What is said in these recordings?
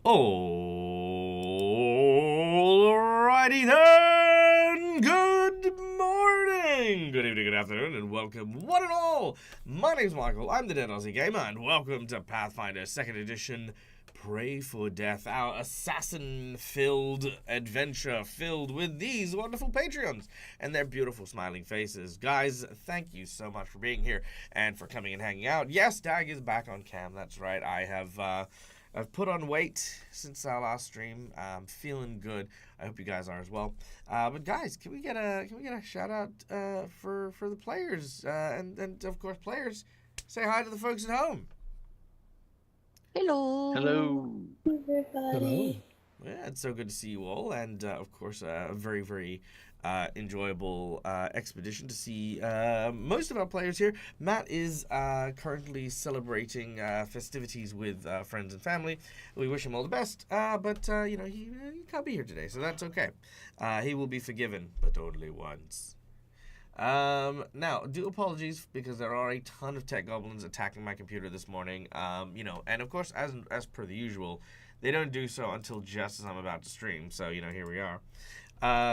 Alrighty then, good morning, good evening, good afternoon, and welcome one and all. My name's Michael, I'm the Dead Aussie Gamer, and welcome to Pathfinder 2nd Edition, Pray for Death, our assassin-filled adventure filled with these wonderful Patreons and their beautiful smiling faces. Guys, thank you so much for being here and for coming and hanging out. Yes, Dag is back on cam, that's right, I've put on weight since our last stream. I'm feeling good. I hope you guys are as well. But guys, can we get a shout out for the players and of course players? Say hi to the folks at home. Hello. Hello. Hello. Yeah, it's so good to see you all, and of course a very very enjoyable expedition to see most of our players here. Matt is currently celebrating festivities with friends and family. We wish him all the best, but you know, he can't be here today, so that's okay. He will be forgiven, but only once. Now, do apologies because there are a ton of tech goblins attacking my computer this morning. You know, and of course, as per the usual, they don't do so until just as I'm about to stream. So, you know, here we are.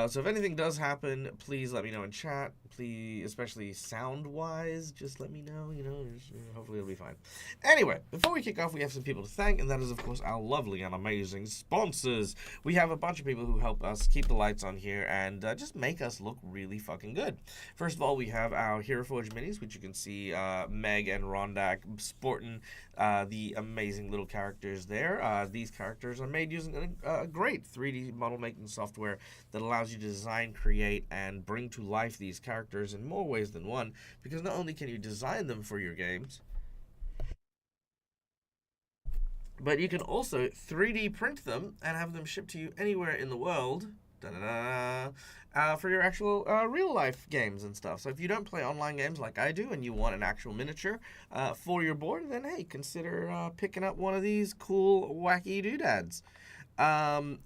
So if anything does happen, please let me know in chat. Please, especially sound-wise, just let me know, you know, hopefully it'll be fine. Anyway, before we kick off, we have some people to thank, and that is, of course, our lovely and amazing sponsors. We have a bunch of people who help us keep the lights on here and just make us look really fucking good. First of all, we have our Hero Forge minis, which you can see Meg and Rondak sporting the amazing little characters there. These characters are made using a great 3D model making software that allows you to design, create, and bring to life these characters in more ways than one, because not only can you design them for your games, but you can also 3D print them and have them shipped to you anywhere in the world for your actual real life games and stuff. So if you don't play online games like I do and you want an actual miniature for your board, then hey, consider picking up one of these cool wacky doodads. I'm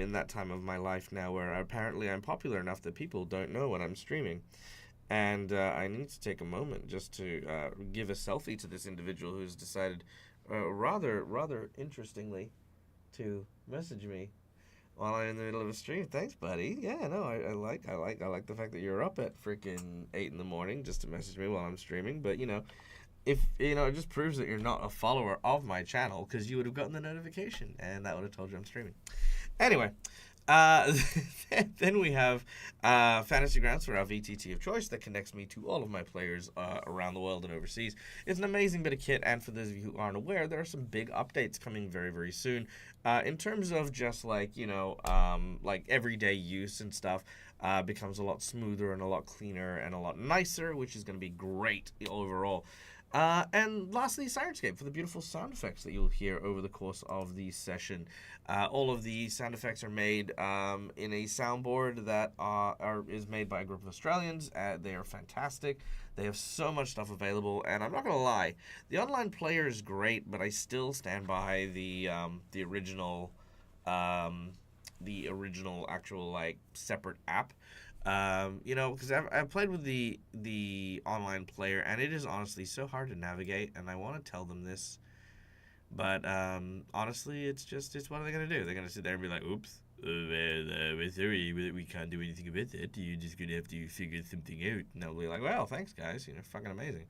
in that time of my life now where apparently I'm popular enough that people don't know when I'm streaming. And I need to take a moment just to give a selfie to this individual who's decided, rather interestingly, to message me while I'm in the middle of a stream. Thanks, buddy. Yeah, no, I like the fact that you're up at freaking 8 in the morning just to message me while I'm streaming. But you know, if you know, it just proves that you're not a follower of my channel, because you would have gotten the notification and that would have told you I'm streaming. Anyway, then we have Fantasy Grounds for our VTT of choice that connects me to all of my players around the world and overseas. It's an amazing bit of kit, and for those of you who aren't aware, there are some big updates coming very, very soon. In terms of just like, you know, like everyday use and stuff, becomes a lot smoother and a lot cleaner and a lot nicer, which is going to be great overall. And lastly, Sirenscape for the beautiful sound effects that you'll hear over the course of the session. All of the sound effects are made in a soundboard that is made by a group of Australians. They are fantastic. They have so much stuff available, and I'm not gonna lie, the online player is great, but I still stand by the original actual like separate app. You know, because I've played with the online player, and it is honestly so hard to navigate, and I want to tell them this, but honestly, it's what are they gonna do? They're gonna sit there and be like, "Oops, we're sorry, we can't do anything about it. You're just gonna have to figure something out." And they'll be like, "Well, thanks, guys. You know, fucking amazing."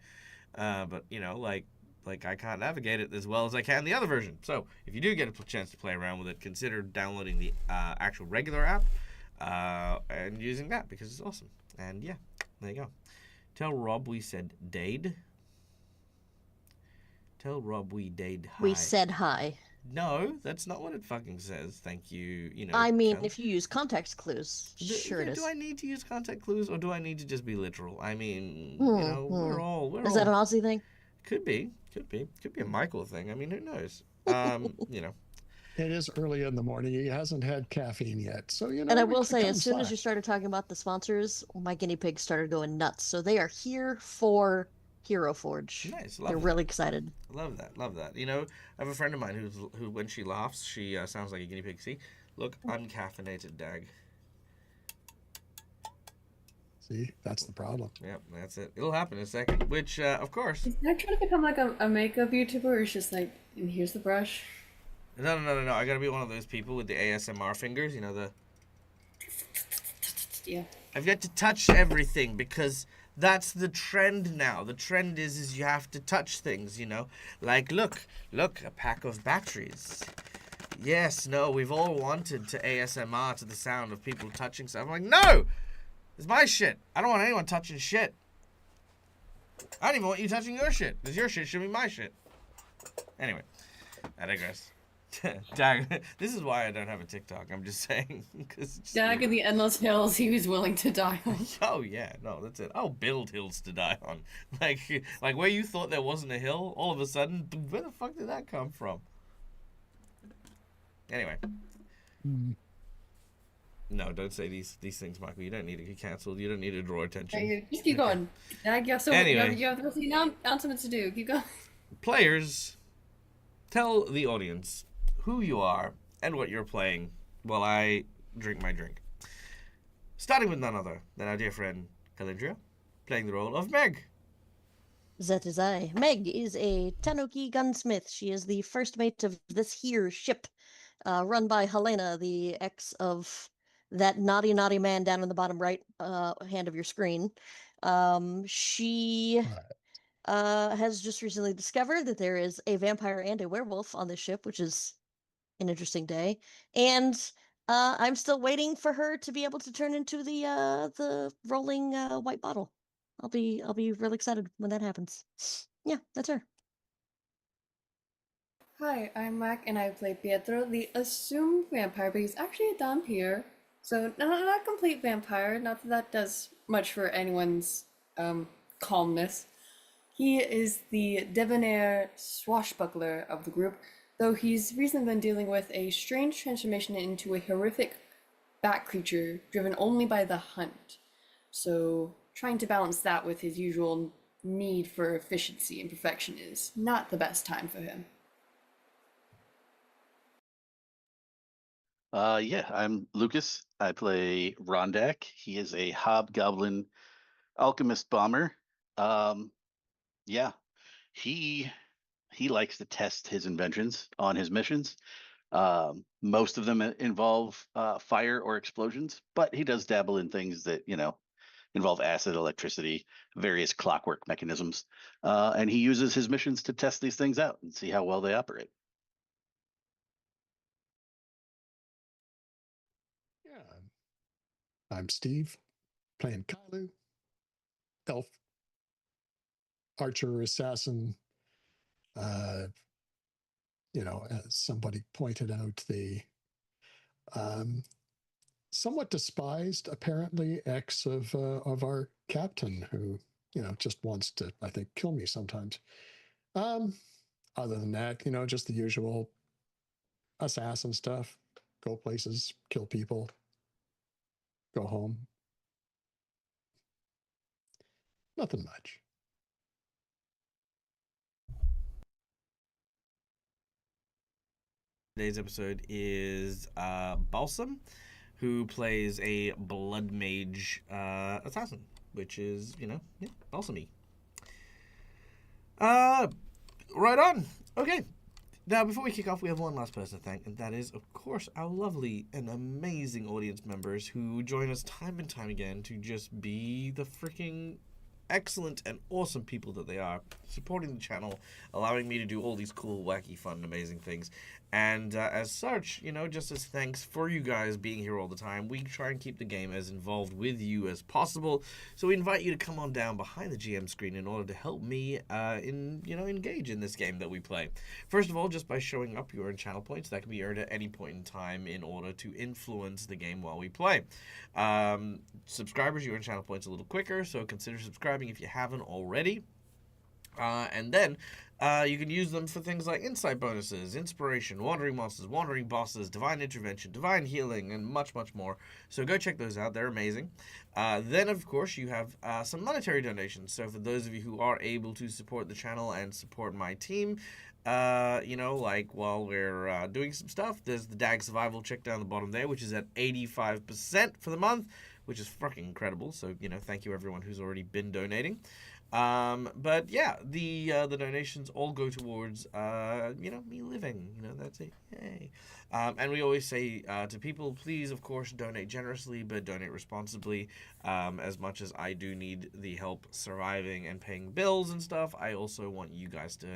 But you know, like I can't navigate it as well as I can the other version. So if you do get a chance to play around with it, consider downloading the actual regular app. And using that because it's awesome. And yeah, there you go. Tell Rob we said dade. Tell Rob we dade hi. We said hi. No, that's not what it fucking says. Thank you. You know. I mean, if you use context clues, sure it is. Do I need to use context clues, or do I need to just be literal? I mean, you know, we're all. Is that an Aussie thing? Could be a Michael thing. I mean, who knows? You know. It is early in the morning. He hasn't had caffeine yet. So, you know. And I will say, as soon as you started talking about the sponsors, my guinea pigs started going nuts. So they are here for Hero Forge. Nice. They're really excited. Love that. You know, I have a friend of mine who when she laughs, she sounds like a guinea pig. See? Look, uncaffeinated, Dag. See, that's the problem. Yep, that's it. It'll happen in a second. Which, of course. Is that trying to become like a makeup YouTuber, or it's just like, and here's the brush? No. I gotta be one of those people with the ASMR fingers. You know the. Yeah. I've got to touch everything because that's the trend now. The trend is you have to touch things. You know, like look, a pack of batteries. Yes, no, we've all wanted to ASMR to the sound of people touching stuff. I'm like, no, it's my shit. I don't want anyone touching shit. I don't even want you touching your shit. Because your shit should be my shit. Anyway, I digress. Dag, this is why I don't have a TikTok. I'm just saying. Dag in the endless hills he was willing to die on. Oh yeah, no, that's it. I'll build hills to die on. Like where you thought there wasn't a hill, all of a sudden, where the fuck did that come from? Anyway. Mm. No, don't say these things, Michael. You don't need to get cancelled. You don't need to draw attention. Just keep going. Dag, you have Anyway. you have announcements to do. Keep going. Players, tell the audience who you are and what you're playing while I drink my drink. Starting with none other than our dear friend Calindria, playing the role of Meg. That is I. Meg is a Tanuki gunsmith. She is the first mate of this here ship, run by Helena, the ex of that naughty man down in the bottom right hand of your screen. She has just recently discovered that there is a vampire and a werewolf on this ship, which is an interesting day. And I'm still waiting for her to be able to turn into the rolling white bottle. I'll be really excited when that happens. Yeah, that's her. Hi, I'm Mac and I play Pietro, the assumed vampire, but he's actually a vampire. So not a complete vampire, not that that does much for anyone's calmness. He is the debonair swashbuckler of the group, though he's recently been dealing with a strange transformation into a horrific bat creature driven only by the hunt. So trying to balance that with his usual need for efficiency and perfection is not the best time for him. Yeah, I'm Lucas. I play Rondak. He is a hobgoblin alchemist bomber. Yeah, he he likes to test his inventions on his missions. Most of them involve fire or explosions, but he does dabble in things that involve acid, electricity, various clockwork mechanisms, and he uses his missions to test these things out and see how well they operate. Yeah. I'm Steve, playing Kalu, elf, archer, assassin. Uh, as somebody pointed out, the um, somewhat despised, apparently, ex of our captain, who just wants to, I think, kill me sometimes. Um, Other than that, just the usual assassin stuff: go places, kill people, go home. Nothing much. Today's episode is Balsam, who plays a blood mage assassin, which is, balsamy. Right on. Okay. Now, before we kick off, we have one last person to thank, and that is, of course, our lovely and amazing audience members who join us time and time again to just be the freaking excellent and awesome people that they are, supporting the channel, allowing me to do all these cool, wacky, fun, amazing things. And as such, just as thanks for you guys being here all the time, we try and keep the game as involved with you as possible. So we invite you to come on down behind the GM screen in order to help me engage in this game that we play. First of all, just by showing up, you earn channel points that can be earned at any point in time in order to influence the game while we play. Subscribers, you earn channel points a little quicker, so consider subscribing if you haven't already. And then you can use them for things like insight bonuses, inspiration, wandering monsters, wandering bosses, divine intervention, divine healing, and much, much more. So go check those out. They're amazing. Then, of course, you have some monetary donations. So for those of you who are able to support the channel and support my team, like while we're doing some stuff, there's the DAG Survival check down the bottom there, which is at 85% for the month, which is fucking incredible. So, thank you everyone who's already been donating. But yeah, the donations all go towards me living. That's it. Yay. And we always say to people, please, of course, donate generously, but donate responsibly. As much as I do need the help surviving and paying bills and stuff, I also want you guys to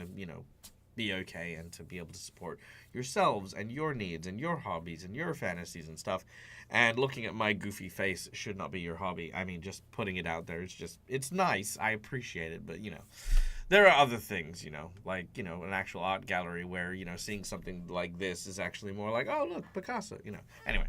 be okay and to be able to support yourselves and your needs and your hobbies and your fantasies and stuff. And looking at my goofy face should not be your hobby. I mean, just putting it out there, it's nice. I appreciate it, but there are other things, like, an actual art gallery where, seeing something like this is actually more like, oh, look, Picasso. Anyway.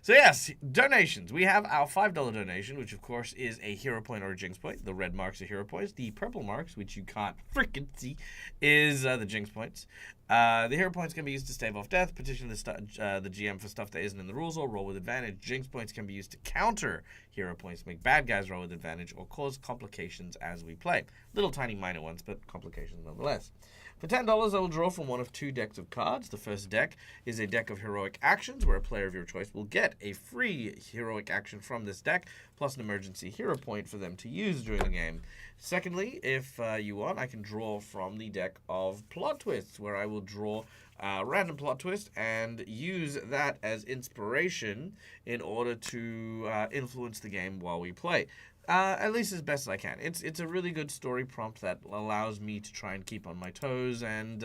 So yes, donations. We have our $5 donation, which of course is a hero point or a jinx point. The red marks are hero points. The purple marks, which you can't freaking see, is the jinx points. The hero points can be used to stave off death, petition the GM for stuff that isn't in the rules, or roll with advantage. Jinx points can be used to counter hero points, make bad guys roll with advantage, or cause complications as we play. Little tiny minor ones, but complications nonetheless. For $10, I will draw from one of 2 decks of cards. The first deck is a deck of heroic actions, where a player of your choice will get a free heroic action from this deck, plus an emergency hero point for them to use during the game. Secondly, if you want, I can draw from the deck of plot twists, where I will draw a random plot twist and use that as inspiration in order to influence the game while we play. At least as best as I can. It's a really good story prompt that allows me to try and keep on my toes and,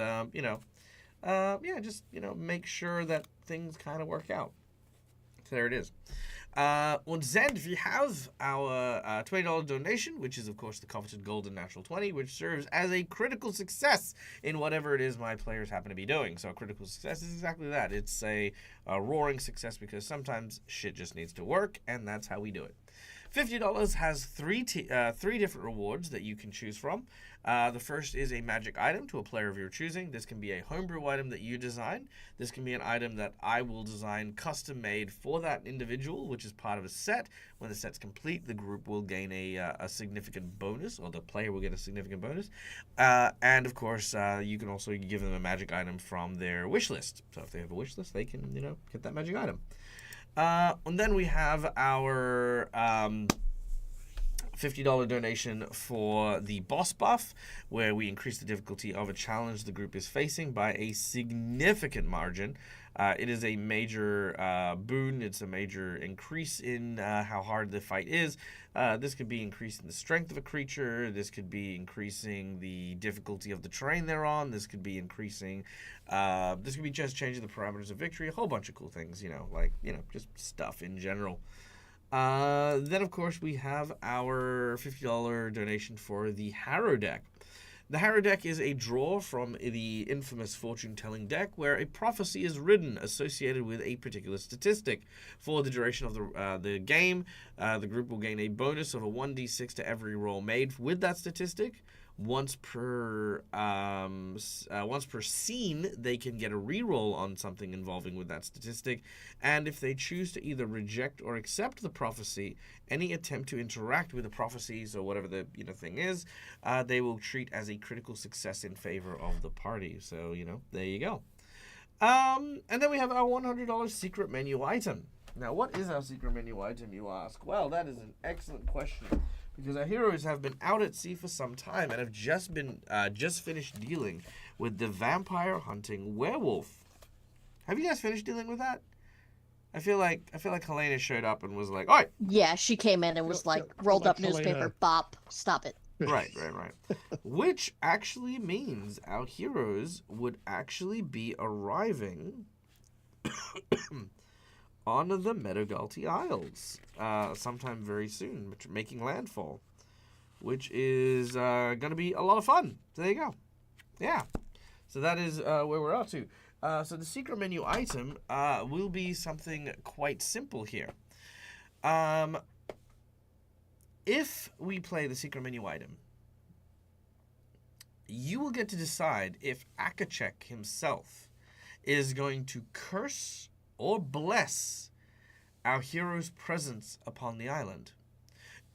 make sure that things kind of work out. So there it is. Und then we have our $20 donation, which is, of course, the coveted golden natural 20, which serves as a critical success in whatever it is my players happen to be doing. So a critical success is exactly that. It's a roaring success because sometimes shit just needs to work, and that's how we do it. $50 has three different rewards that you can choose from. The first is a magic item to a player of your choosing. This can be a homebrew item that you design. This can be an item that I will design custom made for that individual, which is part of a set. When the set's complete, the group will gain a significant bonus, or the player will get a significant bonus. And of course, you can also give them a magic item from their wish list. So if they have a wish list, they can, get that magic item. And then we have our $50 donation for the boss buff, where we increase the difficulty of a challenge the group is facing by a significant margin. It is a major boon. It's a major increase in how hard the fight is. This could be increasing the strength of a creature. This could be increasing the difficulty of the terrain they're on. This could be increasing... this could be just changing the parameters of victory. A whole bunch of cool things, just stuff in general. Then, of course, we have our $50 donation for the Harrow deck. The Harrow deck is a draw from the infamous fortune-telling deck where a prophecy is written associated with a particular statistic. For the duration of the game, the group will gain a bonus of a 1d6 to every roll made with that statistic. Once per scene, they can get a reroll on something involving with that statistic, and if they choose to either reject or accept the prophecy, any attempt to interact with the prophecies or whatever the thing is, they will treat as a critical success in favor of the party. So there you go. And then we have our $100 secret menu item. Now, what is our secret menu item, you ask? Well, that is an excellent question, because our heroes have been out at sea for some time and have just finished dealing with the vampire hunting werewolf. Have you guys finished dealing with that? I feel like Helena showed up and was like, "All right." Yeah, she came in and was rolled like up newspaper, Helena. bop, stop it. Right. Which actually means our heroes would actually be arriving on the Medogalti Isles sometime very soon, making landfall, which is going to be a lot of fun. So there you go. Yeah. So that is where we're up to. So the secret menu item will be something quite simple here. If we play the secret menu item, you will get to decide if Akachek himself is going to curse or bless our hero's presence upon the island.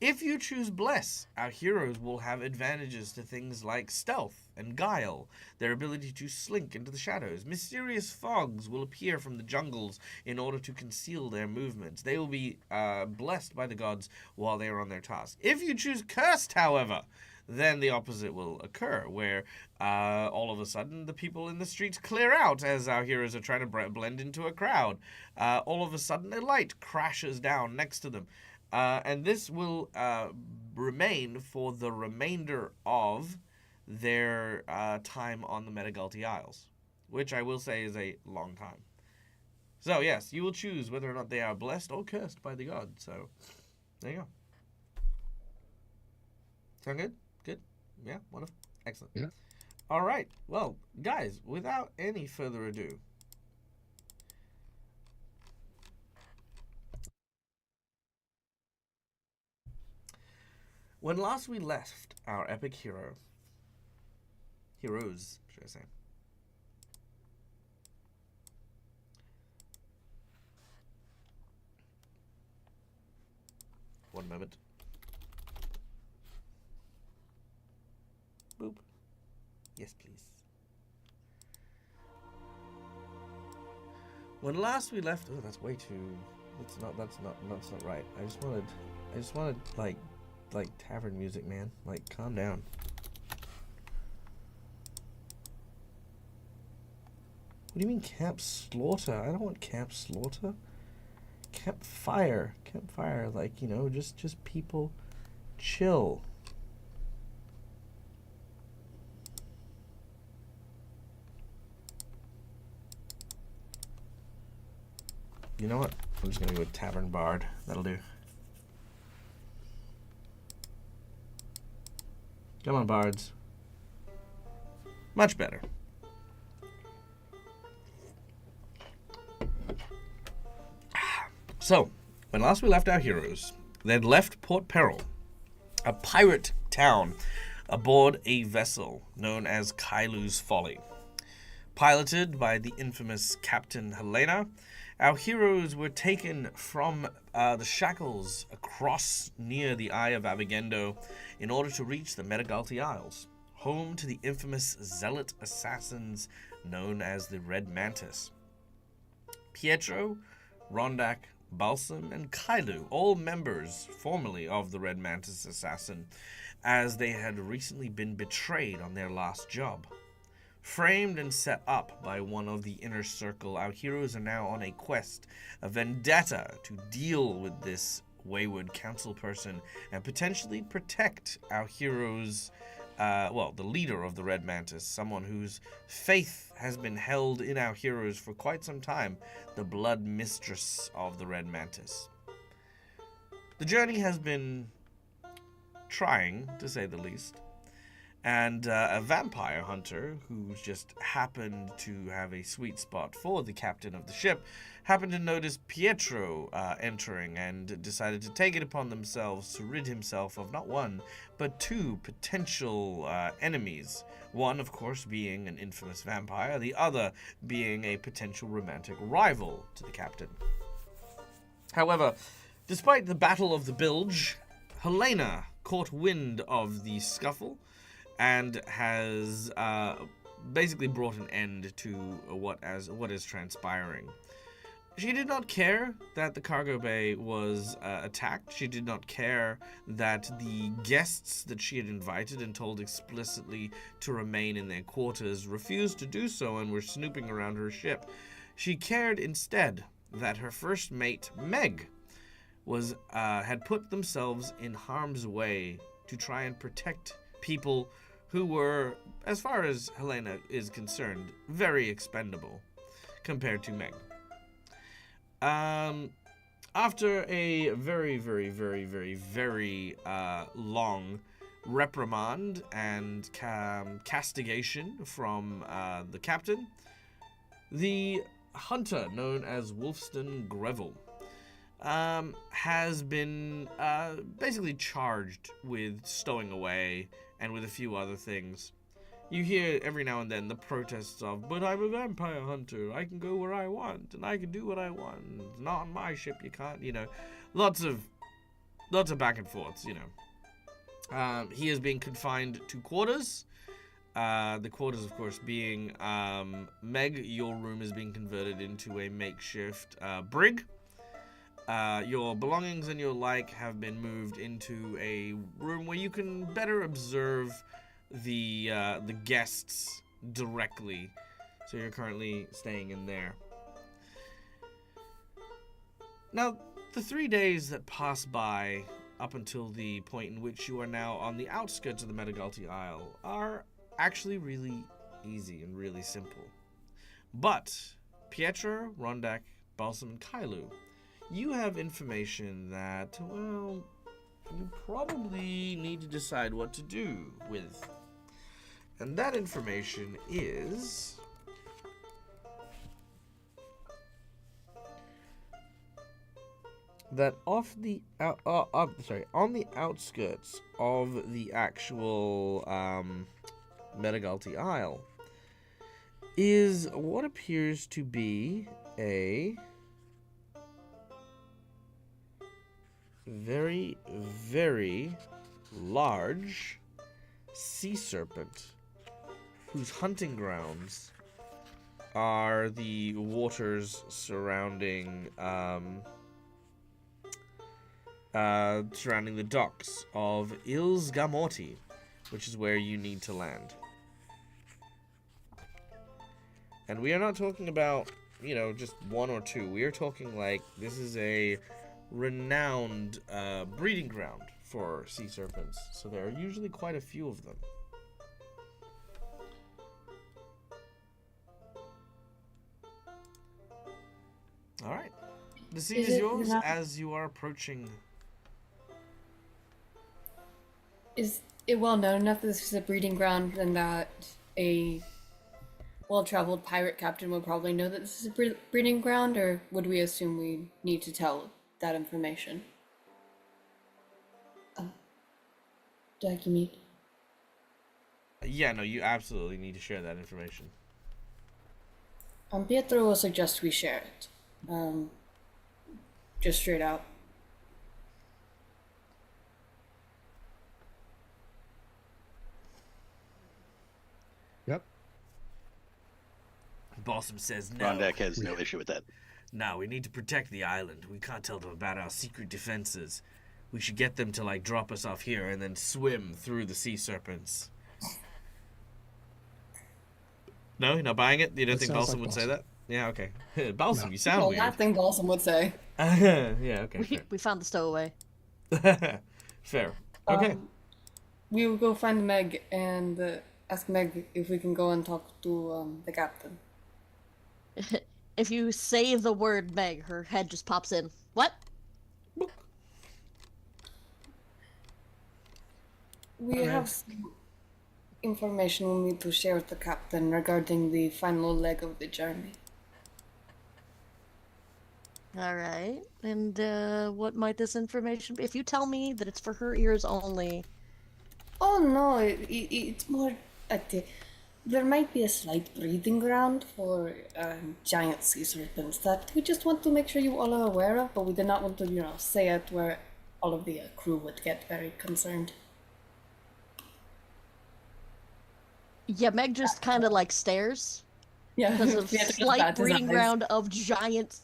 If you choose Bless, our heroes will have advantages to things like stealth and guile, their ability to slink into the shadows. Mysterious fogs will appear from the jungles in order to conceal their movements. They will be blessed by the gods while they are on their task. If you choose Cursed, however, then the opposite will occur, where all of a sudden the people in the streets clear out as our heroes are trying to blend into a crowd. All of a sudden a light crashes down next to them. And this will remain for the remainder of their time on the Metagulti Isles, which I will say is a long time. So, yes, you will choose whether or not they are blessed or cursed by the god. So, there you go. Sound good? Good? Yeah? Wonderful. Excellent. Yeah. All right. Well, guys, without any further ado, when last we left our epic heroes, should I say, one moment. Boop. Yes, please. When last we left, oh, that's way too. That's not right. I just wanted like tavern music, man. Like, calm down. What do you mean camp slaughter? I don't want camp slaughter. Campfire, like, you know, just people chill. You know what? I'm just gonna go with Tavern Bard. That'll do. Come on, bards. Much better. So, when last we left our heroes, they'd left Port Peril, a pirate town, aboard a vessel known as Kailu's Folly. Piloted by the infamous Captain Helena, our heroes were taken from the shackles across near the Eye of Abigendo in order to reach the Metagulti Isles, home to the infamous zealot assassins known as the Red Mantis. Pietro, Rondak, Balsam, and Kailu, all members formerly of the Red Mantis assassin, as they had recently been betrayed on their last job. Framed and set up by one of the inner circle, our heroes are now on a quest, a vendetta to deal with this wayward council person and potentially protect our heroes, the leader of the Red Mantis, someone whose faith has been held in our heroes for quite some time, the blood mistress of the Red Mantis. The journey has been trying, to say the least. And a vampire hunter, who just happened to have a sweet spot for the captain of the ship, happened to notice Pietro entering and decided to take it upon themselves to rid himself of not one, but two potential enemies. One, of course, being an infamous vampire, the other being a potential romantic rival to the captain. However, despite the Battle of the Bilge, Helena caught wind of the scuffle and has basically brought an end to what is transpiring. She did not care that the cargo bay was attacked. She did not care that the guests that she had invited and told explicitly to remain in their quarters refused to do so and were snooping around her ship. She cared instead that her first mate, Meg, had put themselves in harm's way to try and protect people who were, as far as Helena is concerned, very expendable compared to Meg. After a very, very, very, very, very long reprimand and castigation from the captain, the hunter known as Wolfston Greville has been basically charged with stowing away and with a few other things. You hear every now and then the protests of, but I'm a vampire hunter, I can go where I want, and I can do what I want, not on my ship, you can't, lots of lots of back and forths, you know. He is being confined to quarters. The quarters, of course, being Meg, your room is being converted into a makeshift brig. Your belongings and your like have been moved into a room where you can better observe the guests directly. So you're currently staying in there. Now, the 3 days that pass by up until the point in which you are now on the outskirts of the Metagalti Isle are actually really easy and really simple. But Pietra, Rondak, Balsam, and Kailu, you have information that, well, you probably need to decide what to do with. And that information is that on the outskirts of the actual Metagalti Isle is what appears to be a very, very large sea serpent whose hunting grounds are the waters surrounding the docks of Ils Gamorti, which is where you need to land. And we are not talking about, you know, just one or two. We are talking like this is a renowned breeding ground for sea serpents. So there are usually quite a few of them. All right. The scene is yours as you are approaching. Is it well known enough that this is a breeding ground and that a well-traveled pirate captain would probably know that this is a breeding ground, or would we assume we need to tell that information? Document. Yeah, no, you absolutely need to share that information. Pietro will suggest we share it. Just straight out. Yep. Balsam says no. Rondak has no issue with that. No, we need to protect the island. We can't tell them about our secret defenses. We should get them to, like, drop us off here and then swim through the sea serpents. No, you're not buying it? You don't think Balsam would say that? Yeah, okay. Balsam, No. you sound The weird. last thing Balsam would say. Yeah, okay. We found the stowaway. Fair. Okay. We will go find Meg and ask Meg if we can go and talk to the captain. If you say the word Meg, her head just pops in. What? We Alright. have some information we need to share with the captain regarding the final leg of the journey. All right. And what might this information be? If you tell me that it's for her ears only. Oh no, it's more there might be a slight breeding ground for giant sea serpents that we just want to make sure you all are aware of, but we did not want to, say it where all of the crew would get very concerned. Yeah, Meg just kind of like stares Yeah, because of Pietro's slight bad breeding designs. ground of giants.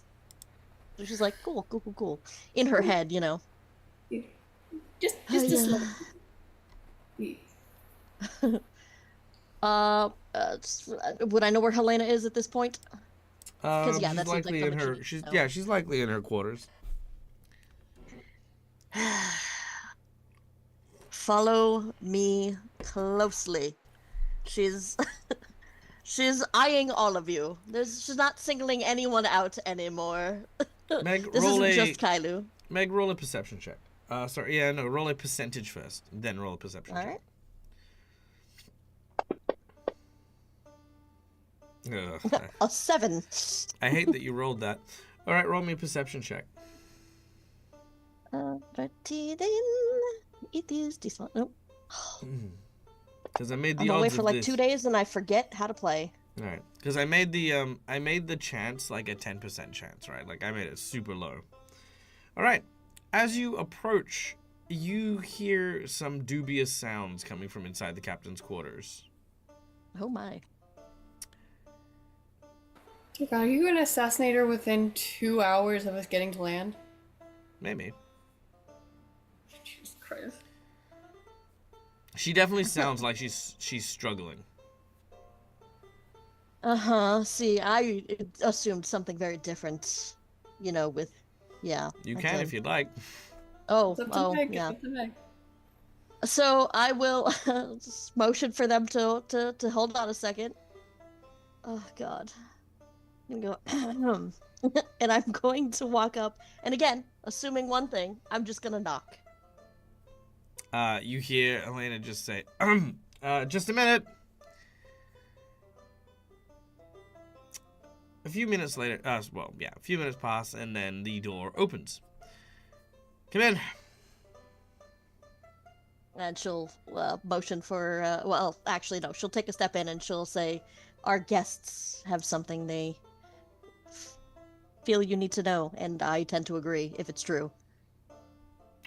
She's like, cool, cool, cool, cool. In her head, you know. Just Oh, a yeah. slight. Would I know where Helena is at this point? yeah, She's that seems like likely in something she her. needs She's to know. yeah, she's likely in her quarters. Follow me closely. She's she's eyeing all of you. She's not singling anyone out anymore. Meg, This roll isn't a just Kailu. Meg, roll a perception check. Roll a percentage first, then roll a perception All check. right. Ugh, A 7. I hate that you rolled that. All right, roll me a perception check. Righty then. It is this one. Nope. Because I made the I'm odds away for of like this. 2 days and I forget how to play. All right, because I made the chance like a 10% chance, right? Like I made it super low. All right, As you approach, you hear some dubious sounds coming from inside the captain's quarters. Oh my. Dear God, are you gonna assassinate her within 2 hours of us getting to land? Maybe. Jesus Christ. She definitely sounds like she's struggling. See, I assumed something very different, with, yeah. You I can did. if you'd like. It's up to Meg. Yeah. It's up to Meg. So I will just motion for them to hold on a second. Oh God. I'm gonna go and I'm going to walk up, and again, assuming one thing, I'm just gonna knock. You hear Elena just say, just a minute. A few minutes later, a few minutes pass, and then the door opens. Come in. And she'll motion for, well, actually, no, she'll take a step in and she'll say, our guests have something they feel you need to know, and I tend to agree if it's true.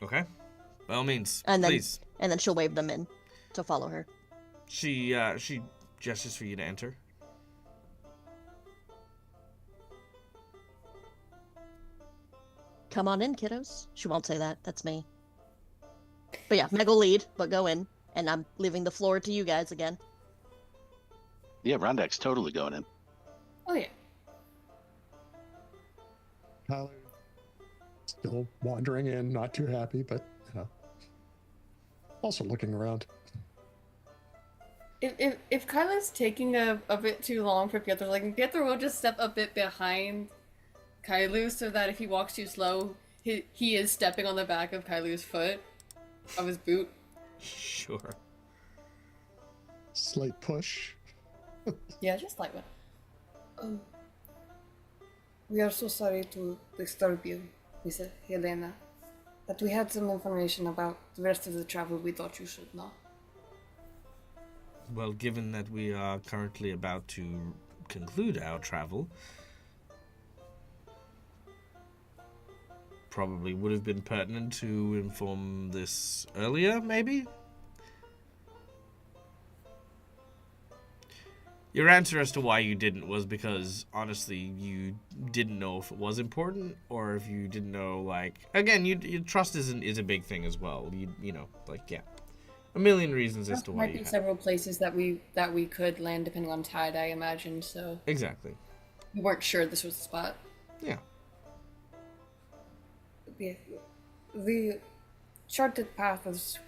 Okay. By all means, And then, please. And then she'll wave them in to follow her. She gestures for you to enter. Come on in, kiddos. She won't say that. That's me. But yeah, Meg will lead, but go in. And I'm leaving the floor to you guys again. Yeah, Rondak's totally going in. Oh yeah. Kyler still wandering in, not too happy, but also looking around. If Kyla's taking a bit too long for Pietro, like Pietro will just step a bit behind Kailu so that if he walks too slow, he is stepping on the back of Kailu's foot, of his boot. Sure. Slight push. Yeah, just like one. We are so sorry to disturb you, Miss Helena, but we had some information about the rest of the travel we thought you should know. Well, given that we are currently about to conclude our travel, probably would have been pertinent to inform this earlier, maybe? Your answer as to why you didn't was because, honestly, you didn't know if it was important, or if you didn't know, like... Again, your trust is a big thing as well. Yeah. A million reasons as to why Might you be have. several places that we could land depending on tide, I imagine, so Exactly. we weren't sure this was the spot. Yeah. The charted path, as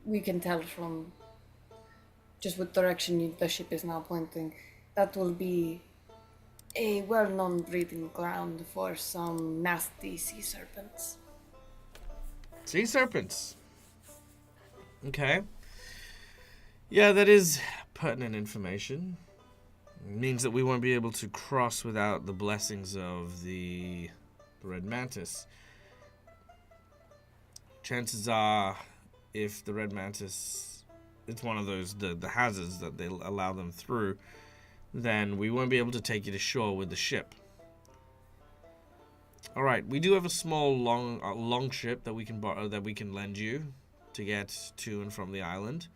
we can tell from just what direction the ship is now pointing, that will be a well-known breeding ground for some nasty sea serpents. Sea serpents. Okay. Yeah, that is pertinent information. It means that we won't be able to cross without the blessings of the Red Mantis. Chances are, if the Red Mantis, it's one of those, the hazards that they'll allow them through, then we won't be able to take you to shore with the ship. Alright, we do have a small long ship that we can borrow, that we can lend you to get to and from the island.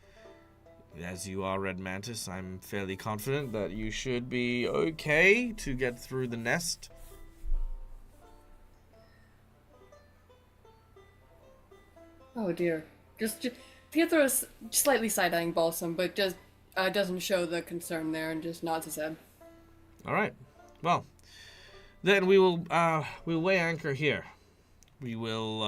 As you are Red Mantis, I'm fairly confident that you should be okay to get through the nest. Oh dear. Just Pietro is slightly side-eyeing Balsam, but just doesn't show the concern there and just nods his head. Alright. Well, then we'll weigh anchor here. We will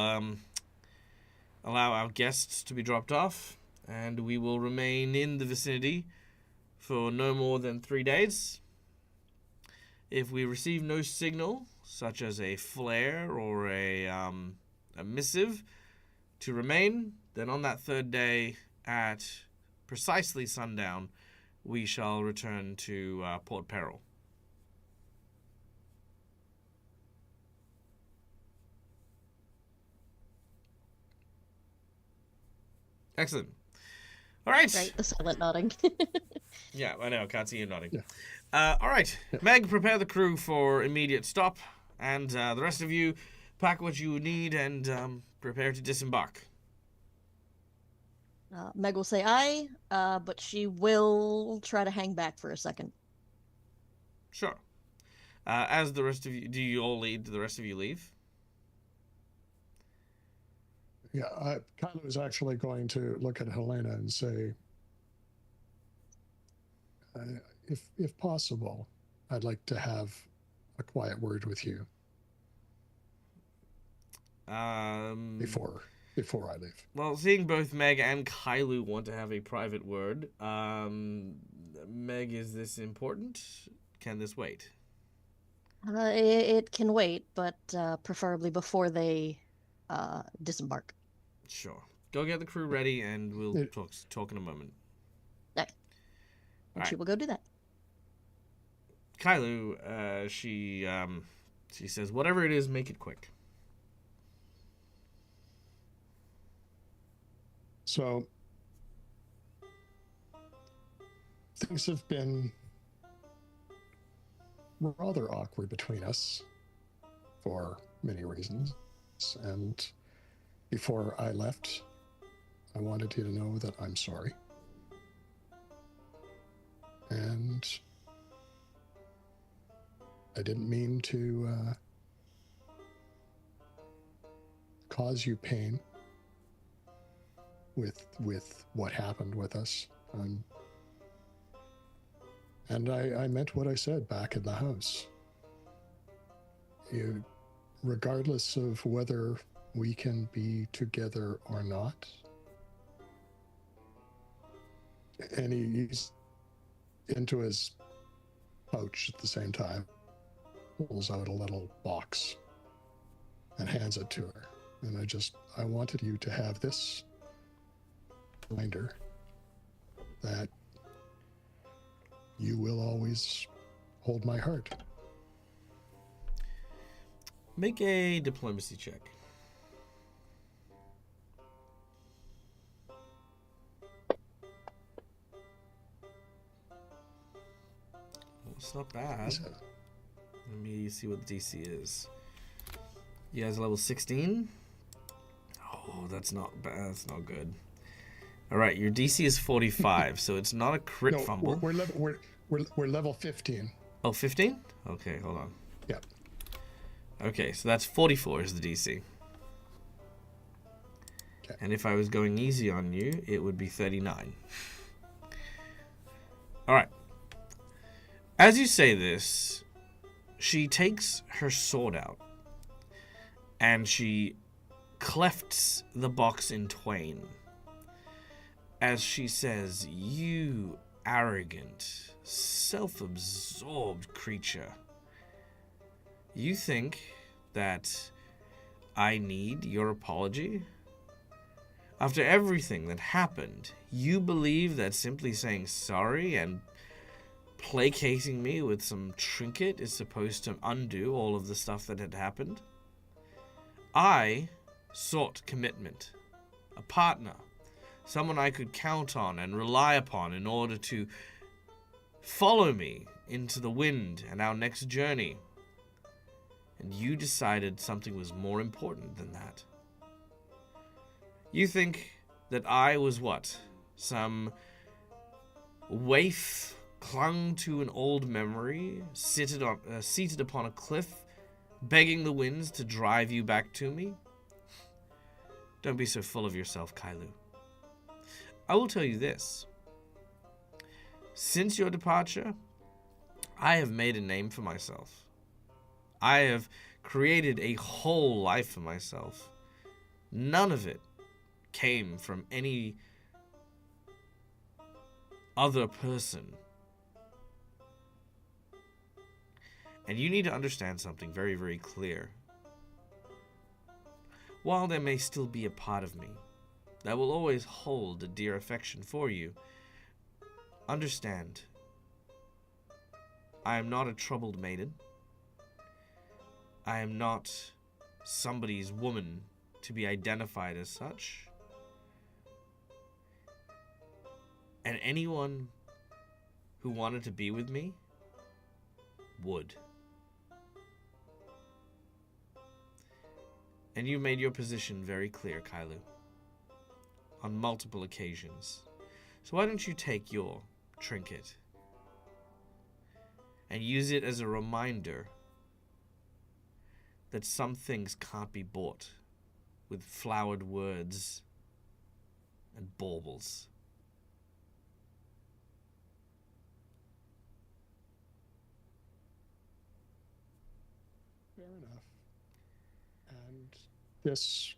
allow our guests to be dropped off, and we will remain in the vicinity for no more than 3 days. If we receive no signal, such as a flare or a missive, to remain, then on that third day at precisely sundown, we shall return to Port Peril. Excellent. All right. Right, the silent nodding. Yeah, I know. Can't see you nodding. Yeah. All right. Meg, prepare the crew for immediate stop. And the rest of you, pack what you need and prepare to disembark. Meg will say aye, but she will try to hang back for a second. Sure. As the rest of you, do you all leave? Do the rest of you leave? Yeah, Kylo is actually going to look at Helena and say, if possible, I'd like to have a quiet word with you before I leave. Well, seeing both Meg and Kailu want to have a private word, Meg, is this important? Can this wait? It can wait, but preferably before they disembark. Sure. Go get the crew ready, and we'll It- talk in a moment. Okay. And she Alright. will go do that. Kailu, she says, whatever it is, make it quick. So things have been rather awkward between us for many reasons. And before I left, I wanted you to know that I'm sorry. And I didn't mean to cause you pain with what happened with us. And I meant what I said back in the house. Regardless of whether we can be together or not. And he's into his pouch at the same time, pulls out a little box and hands it to her. And I wanted you to have this reminder that you will always hold my heart. Make a diplomacy check. Well, it's not bad. Let me see what the DC is. You guys are level 16? Oh, that's not bad. That's not good. All right, your DC is 45, so it's not a crit No, fumble. we're level 15. Oh, 15? Okay, hold on. Yep. Okay, so that's 44 is the DC. Okay. And if I was going easy on you, it would be 39. All right. As you say this, she takes her sword out and she clefts the box in twain as she says, "You arrogant, self-absorbed creature. You think that I need your apology? After everything that happened, you believe that simply saying sorry and placating me with some trinket is supposed to undo all of the stuff that had happened? I sought commitment, a partner, someone I could count on and rely upon in order to follow me into the wind and our next journey. And you decided something was more important than that. You think that I was what? Some waif clung to an old memory, seated upon a cliff, begging the winds to drive you back to me? Don't be so full of yourself, Kailu. I will tell you this. Since your departure, I have made a name for myself. I have created a whole life for myself. None of it came from any other person. And you need to understand something very, very clear. While there may still be a part of me that will always hold a dear affection for you, understand, I am not a troubled maiden. I am not somebody's woman to be identified as such. And anyone who wanted to be with me would. And you made your position very clear, Kailu, on multiple occasions. So why don't you take your trinket and use it as a reminder that some things can't be bought with flowered words and baubles. Fair enough. And this,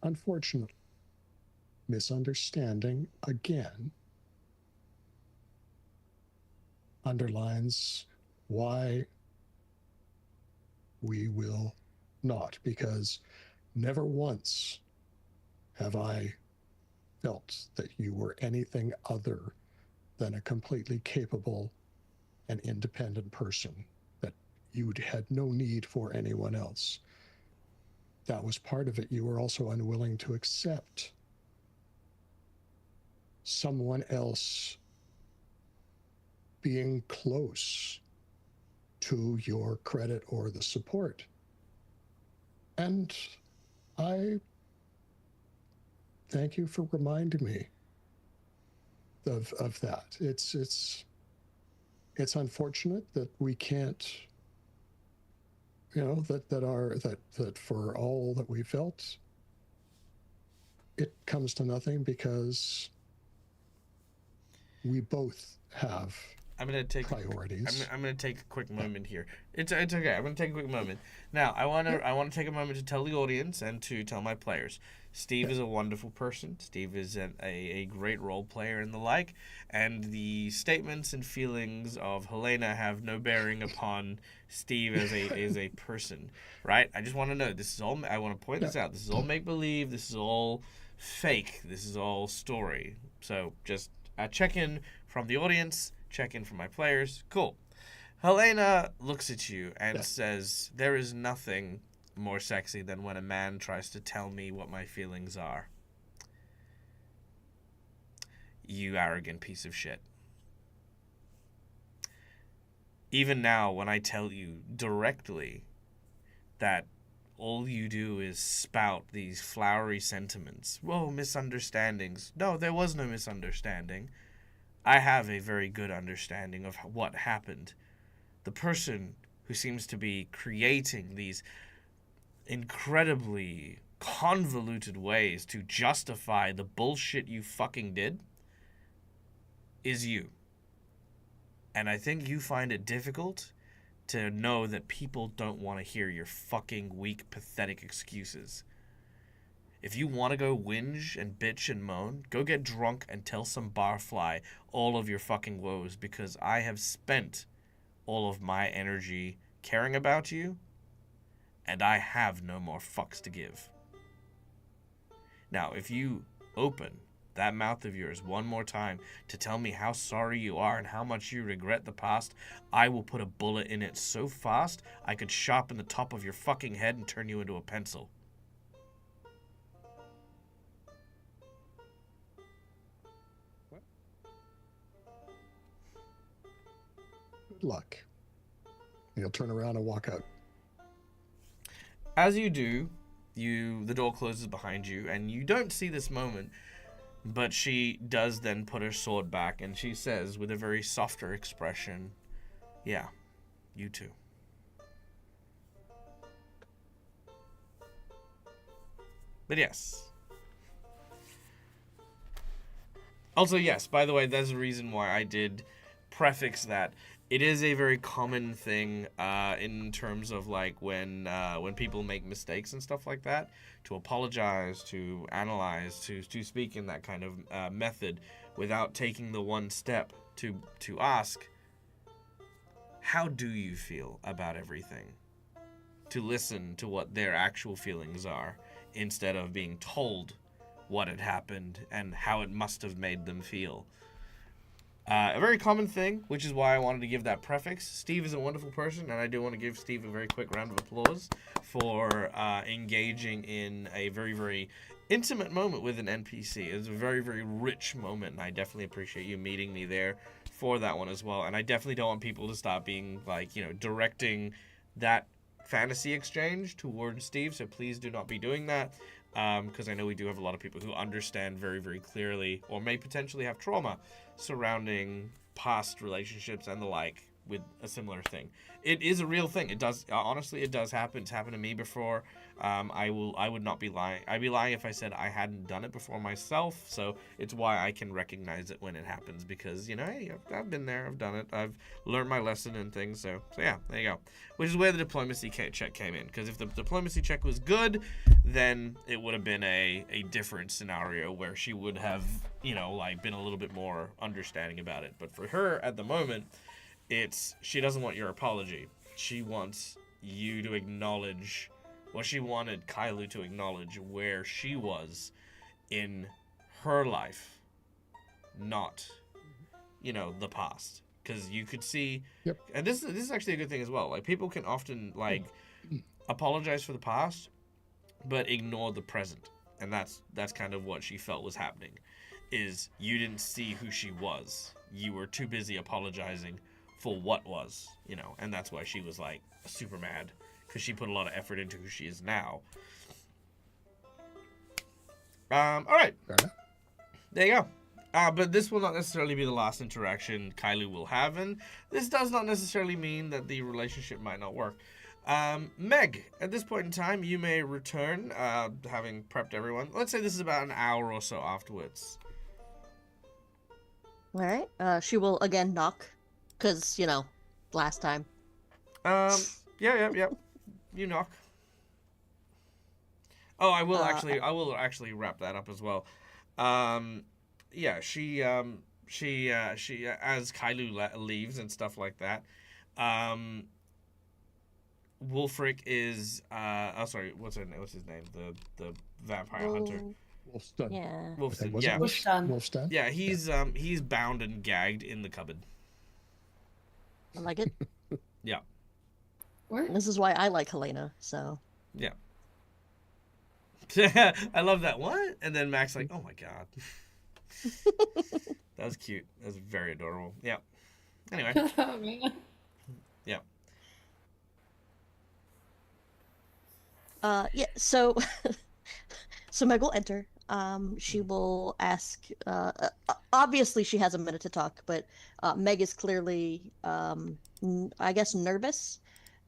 unfortunate misunderstanding again underlines why we will not, because never once have I felt that you were anything other than a completely capable and independent person, that you had no need for anyone else. That was part of it. You were also unwilling to accept someone else being close to your credit or the support. And I thank you for reminding me of that. It's unfortunate that we can't, that for all that we felt, it comes to nothing because we both have I'm gonna take priorities. I'm gonna take a quick moment here. It's okay. I'm gonna take a quick moment. Now, I wanna take a moment to tell the audience and to tell my players. Steve is a wonderful person. Steve is a great role player and the like. And the statements and feelings of Helena have no bearing upon Steve as a person, right? I just want to know this is all. I want to point this out. This is all make believe. This is all fake. This is all story. So just check in from the audience. Check in from my players. Cool. Helena looks at you and says, "There is nothing more sexy than when a man tries to tell me what my feelings are. You arrogant piece of shit. Even now, when I tell you directly that all you do is spout these flowery sentiments, whoa, misunderstandings. No, there was no misunderstanding. I have a very good understanding of what happened. The person who seems to be creating these incredibly convoluted ways to justify the bullshit you fucking did is you. And I think you find it difficult to know that people don't want to hear your fucking weak, pathetic excuses. If you want to go whinge and bitch and moan, go get drunk and tell some barfly all of your fucking woes, because I have spent all of my energy caring about you, and I have no more fucks to give. Now, if you open that mouth of yours one more time to tell me how sorry you are and how much you regret the past, I will put a bullet in it so fast I could sharpen the top of your fucking head and turn you into a pencil. Good luck. He'll turn around and walk out. As you do, the door closes behind you, and you don't see this moment, but she does then put her sword back, and she says with a very softer expression, "Yeah, you too." But yes. Also, yes, by the way, there's a reason why I did prefix that. It is a very common thing in terms of like when people make mistakes and stuff like that, to apologize, to analyze, to speak in that kind of method without taking the one step to ask, how do you feel about everything? To listen to what their actual feelings are instead of being told what had happened and how it must have made them feel. A very common thing, which is why I wanted to give that prefix. Steve is a wonderful person, and I do want to give Steve a very quick round of applause for engaging in a very, very intimate moment with an NPC. It was a very, very rich moment, and I definitely appreciate you meeting me there for that one as well. And I definitely don't want people to stop being, like, directing that fantasy exchange towards Steve, so please do not be doing that, because I know we do have a lot of people who understand very, very clearly, or may potentially have trauma surrounding past relationships and the like with a similar thing. It is a real thing. It does, honestly, it does happen. It's happened to me before. I would not be lying. I'd be lying if I said I hadn't done it before myself. So it's why I can recognize it when it happens, because hey, I've been there, I've done it, I've learned my lesson and things. So yeah, there you go. Which is where the diplomacy check came in, because if the diplomacy check was good, then it would have been a different scenario where she would have been a little bit more understanding about it. But for her at the moment, she doesn't want your apology. She wants you to acknowledge. Well, she wanted Kailu to acknowledge where she was in her life, not, the past. Because you could see, Yep. and this is actually a good thing as well. Like, people can often apologize for the past, but ignore the present, and that's kind of what she felt was happening. Is you didn't see who she was. You were too busy apologizing for what was, and that's why she was like super mad, because she put a lot of effort into who she is now. All right, there you go. But this will not necessarily be the last interaction Kylie will have, and this does not necessarily mean that the relationship might not work. Meg, at this point in time, you may return, having prepped everyone. Let's say this is about an hour or so afterwards. All right. She will again knock, because last time. Yeah. You knock. Oh, I will actually wrap that up as well. Yeah, she as Kailu leaves and stuff like that. Wolfric is sorry, what's his name? The vampire hunter. Wolfston. Yeah. Wolfston. Yeah. Wolfston. Yeah, he's bound and gagged in the cupboard. I like it. Yeah. What? This is why I like Helena, so. Yeah. I love that. What? And then Mac's like, oh my god. That was cute. That was very adorable. Yeah. Anyway. Oh, man. Yeah. Yeah, so so Meg will enter. She will ask, obviously she has a minute to talk, but Meg is clearly, I guess, nervous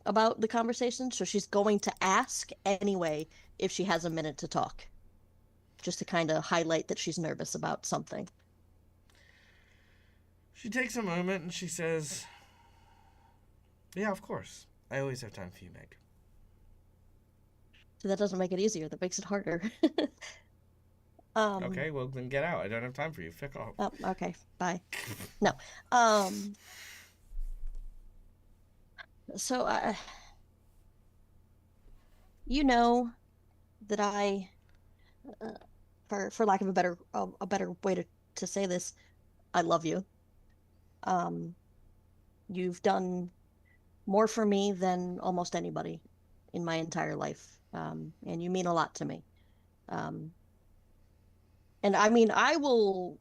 about the conversation, so she's going to ask anyway if she has a minute to talk, just to kind of highlight that she's nervous about something. She takes a moment and she says, yeah, of course. I always have time for you, Meg. So that doesn't make it easier, that makes it harder. Okay, well then get out. I don't have time for you. Fuck off. Oh, okay, bye. No. So that I, for lack of a better way to say this, I love you. You've done more for me than almost anybody in my entire life, and you mean a lot to me. And I mean, I will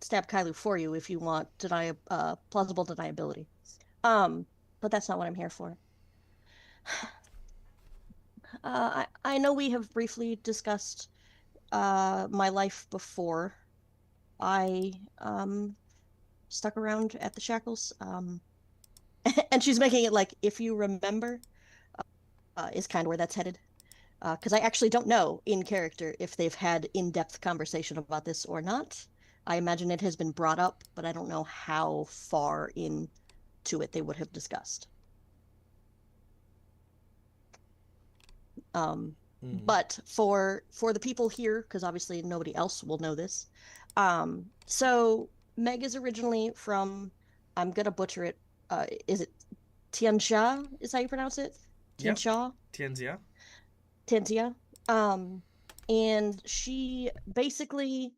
stab Kailu for you if you want plausible deniability. But that's not what I'm here for. I know we have briefly discussed my life before I stuck around at the shackles. And she's making it like, if you remember, is kind of where that's headed. Because I actually don't know in character if they've had in-depth conversation about this or not. I imagine it has been brought up, but I don't know how far into it they would have discussed. But for the people here, because obviously nobody else will know this, so Meg is originally from, I'm gonna butcher it, is it Tianxia is how you pronounce it? Tianxia? Tianxia. Tianxia. And she basically,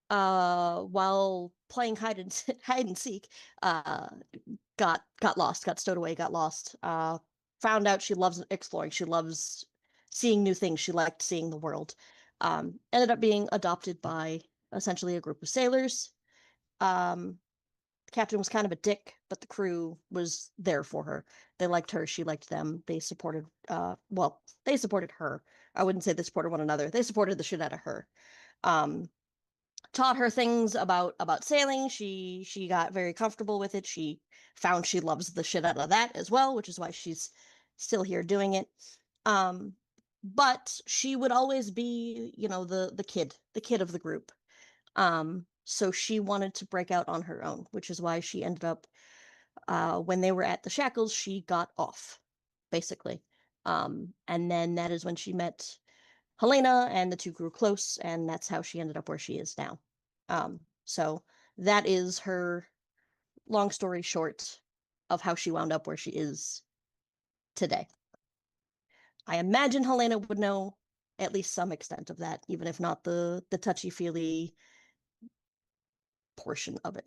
while playing hide and seek, got lost, got stowed away, got lost. Found out she loves exploring. She loves seeing new things. She liked seeing the world. Ended up being adopted by essentially a group of sailors. the captain was kind of a dick, but the crew was there for her. They liked her. She liked them. They supported, well, they supported her. I wouldn't say they supported one another. They supported the shit out of her. Taught her things about sailing. She got very comfortable with it. She found she loves the shit out of that as well, which is why she's still here doing it. But she would always be, you know, the kid of the group. So she wanted to break out on her own, which is why she ended up, when they were at the shackles, she got off, basically. And then that is when she met Helena, and the two grew close, and that's how she ended up where she is now. So that is her long story short of how she wound up where she is today. I imagine Helena would know at least some extent of that, even if not the touchy-feely portion of it.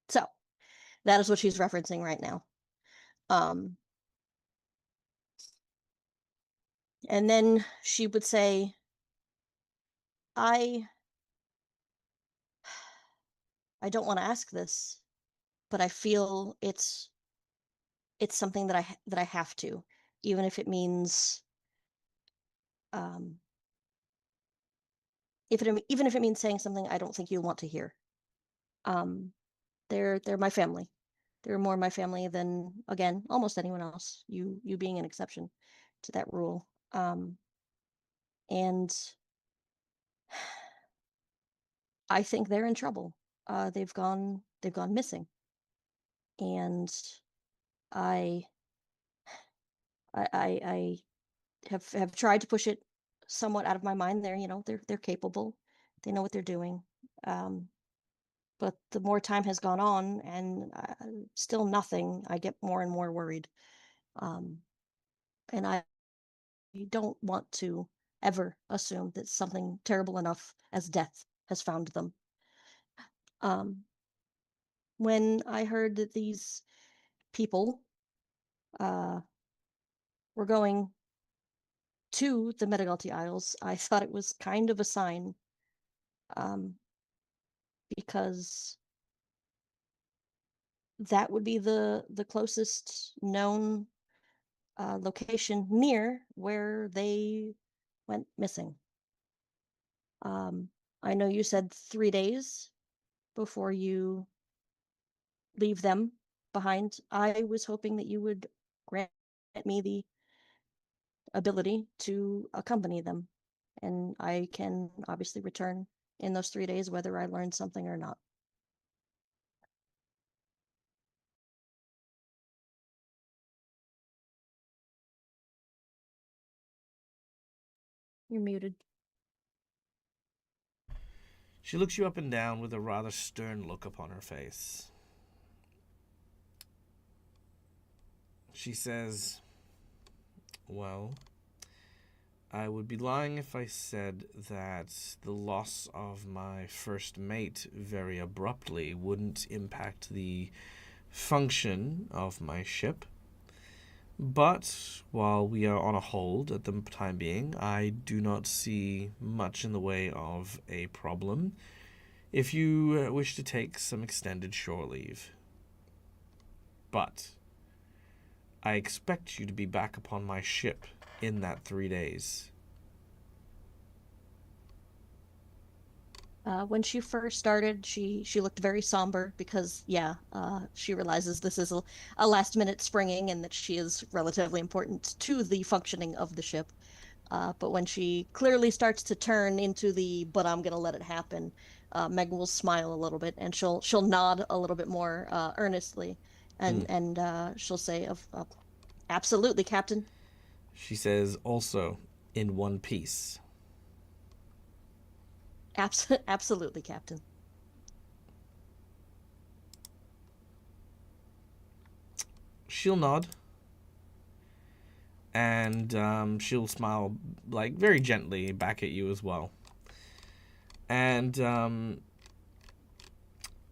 So that is what she's referencing right now. And then she would say, I don't want to ask this, but I feel it's something that I have to, even if it means even if it means saying something I don't think you'll want to hear. They're my family. They're more my family than, again, almost anyone else. You being an exception to that rule. And I think they're in trouble. They've gone missing, and I have tried to push it somewhat out of my mind. They're capable. They know what they're doing. But the more time has gone on and still nothing, I get more and more worried. And I don't want to ever assume that something terrible enough as death has found them. When I heard that these people were going to the Metagalti Isles, I thought it was kind of a sign, because that would be the closest known location near where they went missing. I know you said 3 days before you leave them behind. I was hoping that you would grant me the ability to accompany them, and I can obviously return in those 3 days, whether I learned something or not. You're muted. She looks you up and down with a rather stern look upon her face. She says, well, I would be lying if I said that the loss of my first mate very abruptly wouldn't impact the function of my ship. But while we are on a hold at the time being, I do not see much in the way of a problem if you wish to take some extended shore leave. But I expect you to be back upon my ship in that 3 days. When she first started, she looked very somber because, she realizes this is a last minute springing and that she is relatively important to the functioning of the ship. But when she clearly starts to turn into but I'm gonna let it happen, Megan will smile a little bit and she'll nod a little bit more earnestly, and she'll say, "Of absolutely, Captain." She says, also, in one piece. Absolutely, Captain. She'll nod. And she'll smile, like, very gently back at you as well. And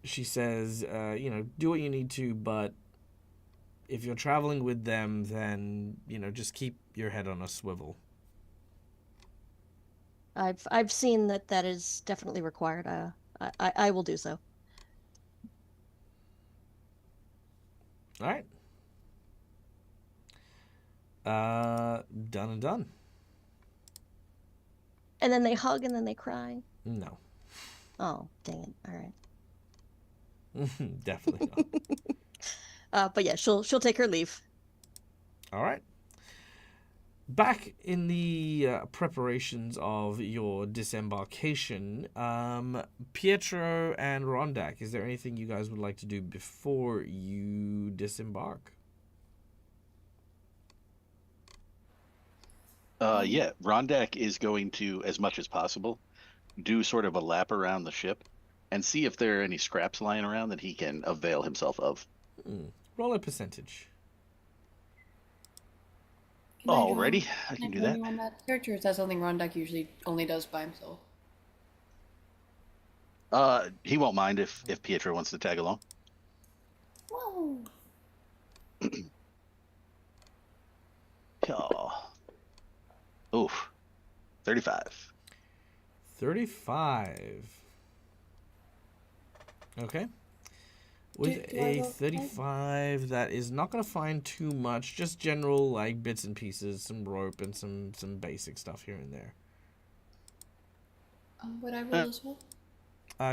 she says, do what you need to, but if you're traveling with them, then, just keep your head on a swivel. I've seen that is definitely required. I will do so. All right. Done and done. And then they hug and then they cry. No. Oh, dang it. All right. Definitely not. But yeah, she'll take her leave. All right. Back in the preparations of your disembarkation, Pietro and Rondak, is there anything you guys would like to do before you disembark? Yeah, Rondak is going to, as much as possible, do sort of a lap around the ship and see if there are any scraps lying around that he can avail himself of. Roll a percentage. Can I Alrighty, join- I can do join that. you on that search, or is that something Rondak usually only does by himself? He won't mind if Pietro wants to tag along. Whoa! Oh. Oof. 35. 35. Okay. With Do I a roll five? 35, that is not going to find too much. Just general, like, bits and pieces, some rope and some basic stuff here and there. Would I roll as well?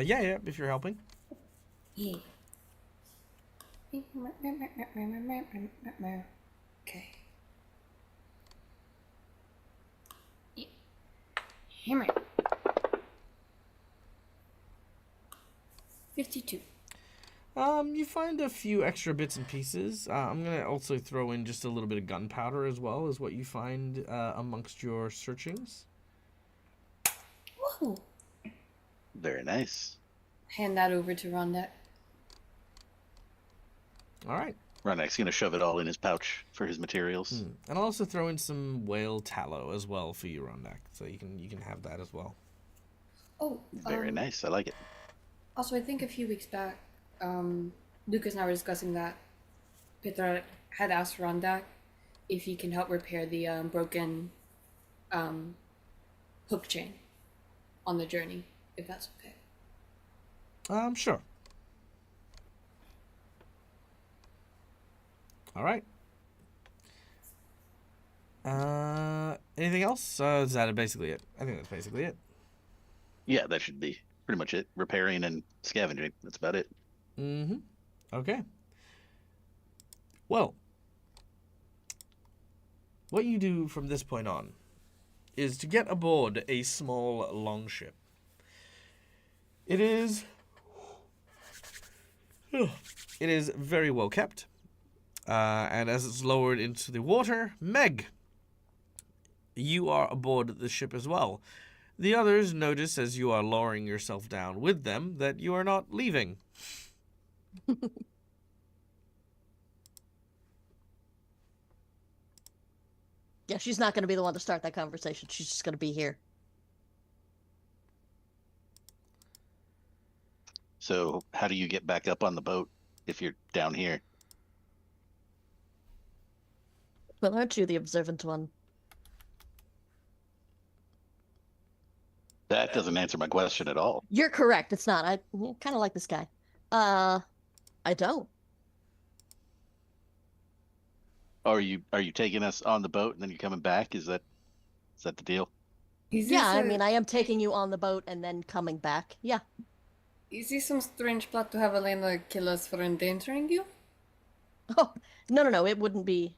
Yeah, if you're helping. Yeah. Okay. Hammer. 52. You find a few extra bits and pieces. I'm going to also throw in just a little bit of gunpowder as well as what you find amongst your searchings. Whoa! Very nice. Hand that over to Rondak. All right. Rondak's going to shove it all in his pouch for his materials. And I'll also throw in some whale tallow as well for you, Rondak, so you can have that as well. Oh, Very nice. I like it. Also, I think a few weeks back, Lucas and I were discussing that Petra had asked Rondak if he can help repair the broken hook chain on the journey, if that's okay. Sure. All right. Anything else? Is that basically it? I think that's basically it. Yeah, that should be pretty much it. Repairing and scavenging. That's about it. Mm-hmm. Okay. Well, what you do from this point on is to get aboard a small longship. It is very well kept. And as it's lowered into the water, Meg, you are aboard the ship as well. The others notice as you are lowering yourself down with them that you are not leaving. Yeah, she's not going to be the one to start that conversation. She's just going to be here. So, how do you get back up on the boat if you're down here? Well, aren't you the observant one? That doesn't answer my question at all. You're correct. It's not. I kind of like this guy. I don't. Are you taking us on the boat and then you're coming back? Is that the deal? Is Yeah, I this mean, I am taking you on the boat and then coming back. Yeah. Is this some strange plot to have Elena kill us for endangering you? Oh, no. It wouldn't be.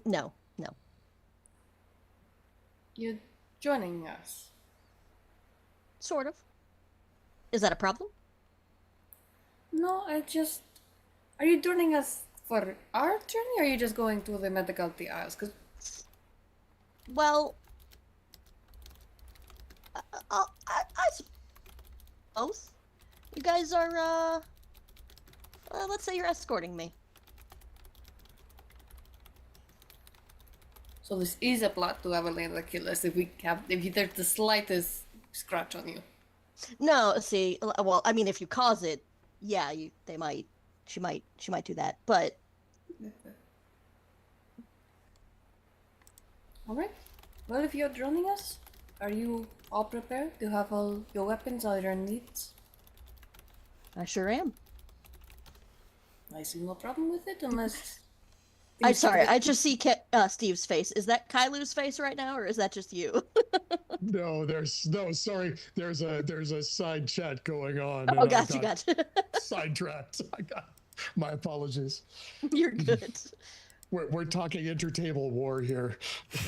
No. You're joining us. Sort of. Is that a problem? No, Are you joining us for our journey, or are you just going to the Medical Isles? Because Well, I suppose you guys are. Let's say you're escorting me. so this is a plot to have Elena kill us if there's the slightest scratch on you. No, see, well, I mean, if you cause it, yeah, she might do that. But All right. Well, if you're joining us, are you all prepared? Do you have all your weapons, all your needs? I sure am. I see no problem with it unless. I'm things get a sorry, bit- I just see Steve's face. Is that Kailu's face right now, or is that just you? No, sorry. There's a side chat going on, Oh, and I gotcha, got gotcha. sidetracked. My apologies. You're good. We're talking intertable war here.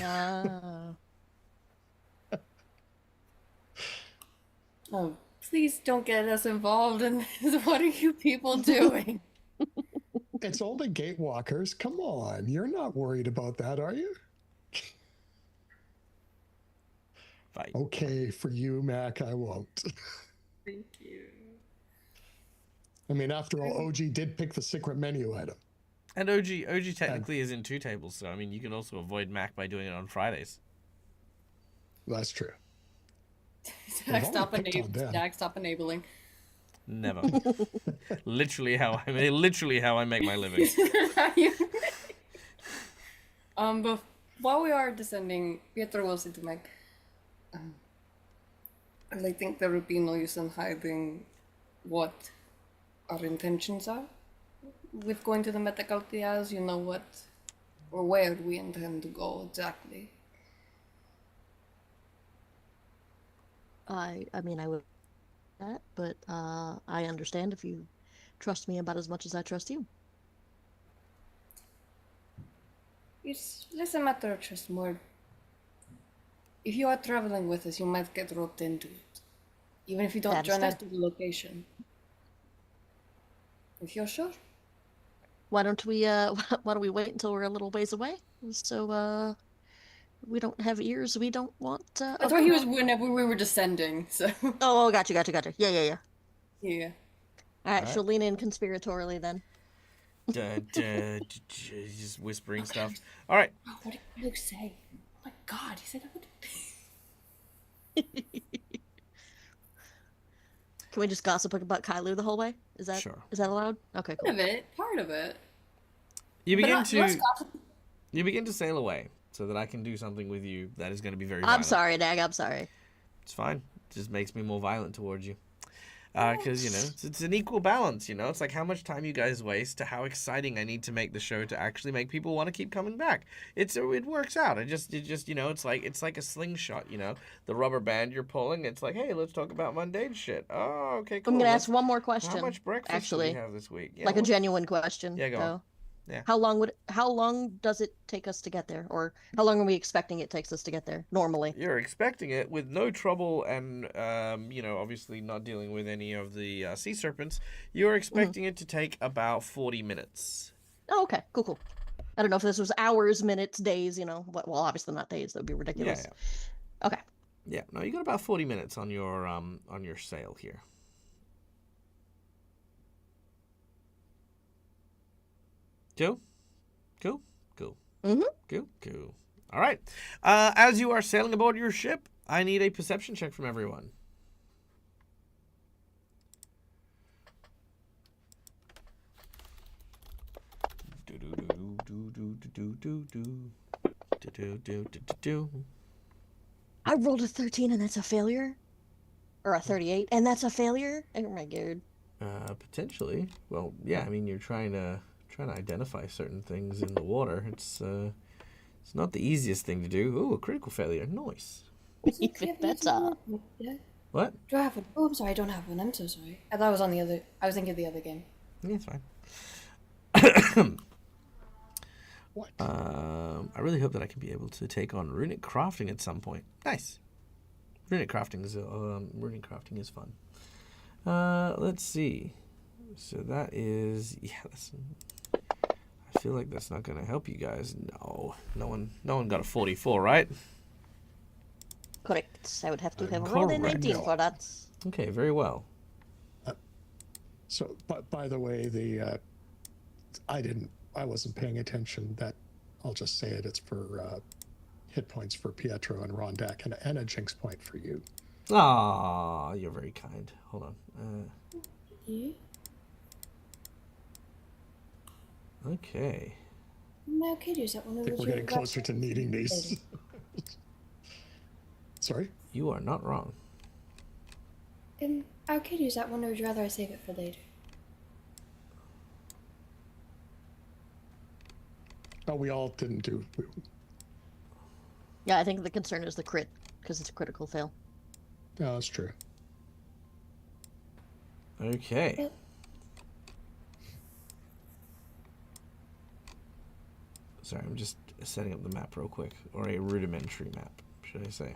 Ah. Oh, please don't get us involved in this. What are you people doing? It's only gatewalkers. Come on, you're not worried about that, are you? Fine. Okay, for you, Mac, I won't. Thank you. I mean, after all, OG did pick the secret menu item. And OG technically is in 2 tables, so I mean, you can also avoid Mac by doing it on Fridays. That's true. Zach, only picked on them. Zach, stop enabling. Never. literally how I make my living. But while we are descending, Pietro will say to Mike, I think there would be no use in hiding what our intentions are with going to the Metagaltias. You know what, or where we intend to go exactly. I mean, I would that, but I understand if you trust me about as much as I trust you. It's less a matter of trust, more. If you are traveling with us, you might get roped into it, even if you don't That is join us fair. to the location. If you're sure. Why don't we wait until we're a little ways away? So we don't have ears we don't want That's why he was whenever we were descending, so. Oh, gotcha. Yeah. Yeah. Alright, she'll lean in conspiratorially then. Just whispering stuff. All right. Oh, what did Luke say? Oh my god, he said I would. Can we just gossip about Kailu the whole way? Is that Sure. is that allowed? Okay, cool. Part of it. You But begin not- let's to gossip. you begin to sail away so that I can do something with you that is going to be very I'm violent. sorry, Dag, I'm sorry. It's fine. It just makes me more violent towards you. Because, you know, it's an equal balance, you know? It's like how much time you guys waste to how exciting I need to make the show to actually make people want to keep coming back. It works out. It just you know, it's like a slingshot, you know? The rubber band you're pulling, it's like, hey, let's talk about mundane shit. Oh, okay, cool. I'm gonna Let's- ask one more question. How much breakfast actually, do we have this week? Yeah, like a what- genuine question. Yeah, go on. though. Yeah. How long does it take us to get there? Or how long are we expecting it takes us to get there normally? You're expecting it with no trouble and, you know, obviously not dealing with any of the sea serpents. You're expecting it to take about 40 minutes. Oh, okay. Cool. I don't know if this was hours, minutes, days, you know. Well, obviously not days. That would be ridiculous. Yeah. Okay. Yeah, no, you got about 40 minutes on your sail here. Cool? Cool? Cool. Mhm. Cool? Cool. All right. As you are sailing aboard your ship, I need a perception check from everyone. I rolled a 13 and that's a failure? Or a 38 and that's a failure? Oh my god. Potentially. Well, yeah. I mean, you're trying to identify certain things in the water. It's not the easiest thing to do. Ooh, a critical failure. Nice. Even better. Yeah. What? Do I have one? Oh, I'm sorry, I don't have one. I'm so sorry. I thought I was on the other. I was thinking of the other game. Yeah, it's fine. What? I really hope that I can be able to take on runic crafting at some point. Nice. Runic crafting is fun. Let's see. So that is I feel like that's not going to help you guys. No one got a 44, right? Correct. I would have to have rolled a Correct. 19 for that. Okay, very well. So, but by the way, I wasn't paying attention. That I'll just say it. It's for hit points for Pietro and Rondak, and a jinx point for you. Ah, you're very kind. Hold on. Yeah. Okay. Am I okay to use that one? I think we're getting closer to needing these. Sorry? You are not wrong. Am I okay to use that one, or would you rather I save it for later? Oh, we all didn't do. Yeah, I think the concern is the crit, because it's a critical fail. No, that's true. Okay. Sorry, I'm just setting up the map real quick, or a rudimentary map, should I say.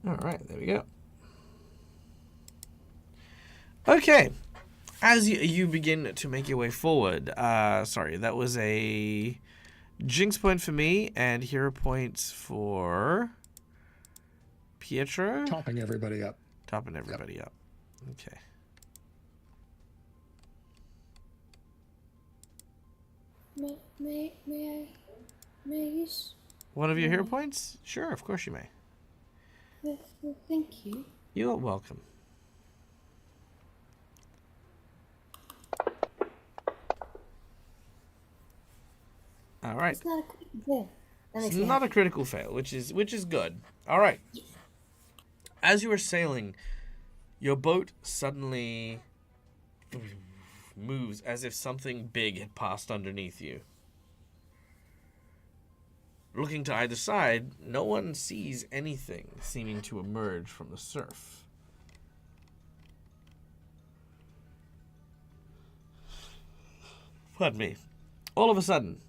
All right, there we go. Okay, as you begin to make your way forward, sorry, that was a jinx point for me, and hero points for Pietro. Topping everybody up. Topping everybody up. Okay. May I use? One of your hero points? Sure, of course you may. Thank you. You're welcome. All right. It's not a quick fail. That It's makes me not a happy. critical fail, which is good. All right. As you are sailing, your boat suddenly moves as if something big had passed underneath you. Looking to either side, no one sees anything seeming to emerge from the surf. Pardon me. All of a sudden,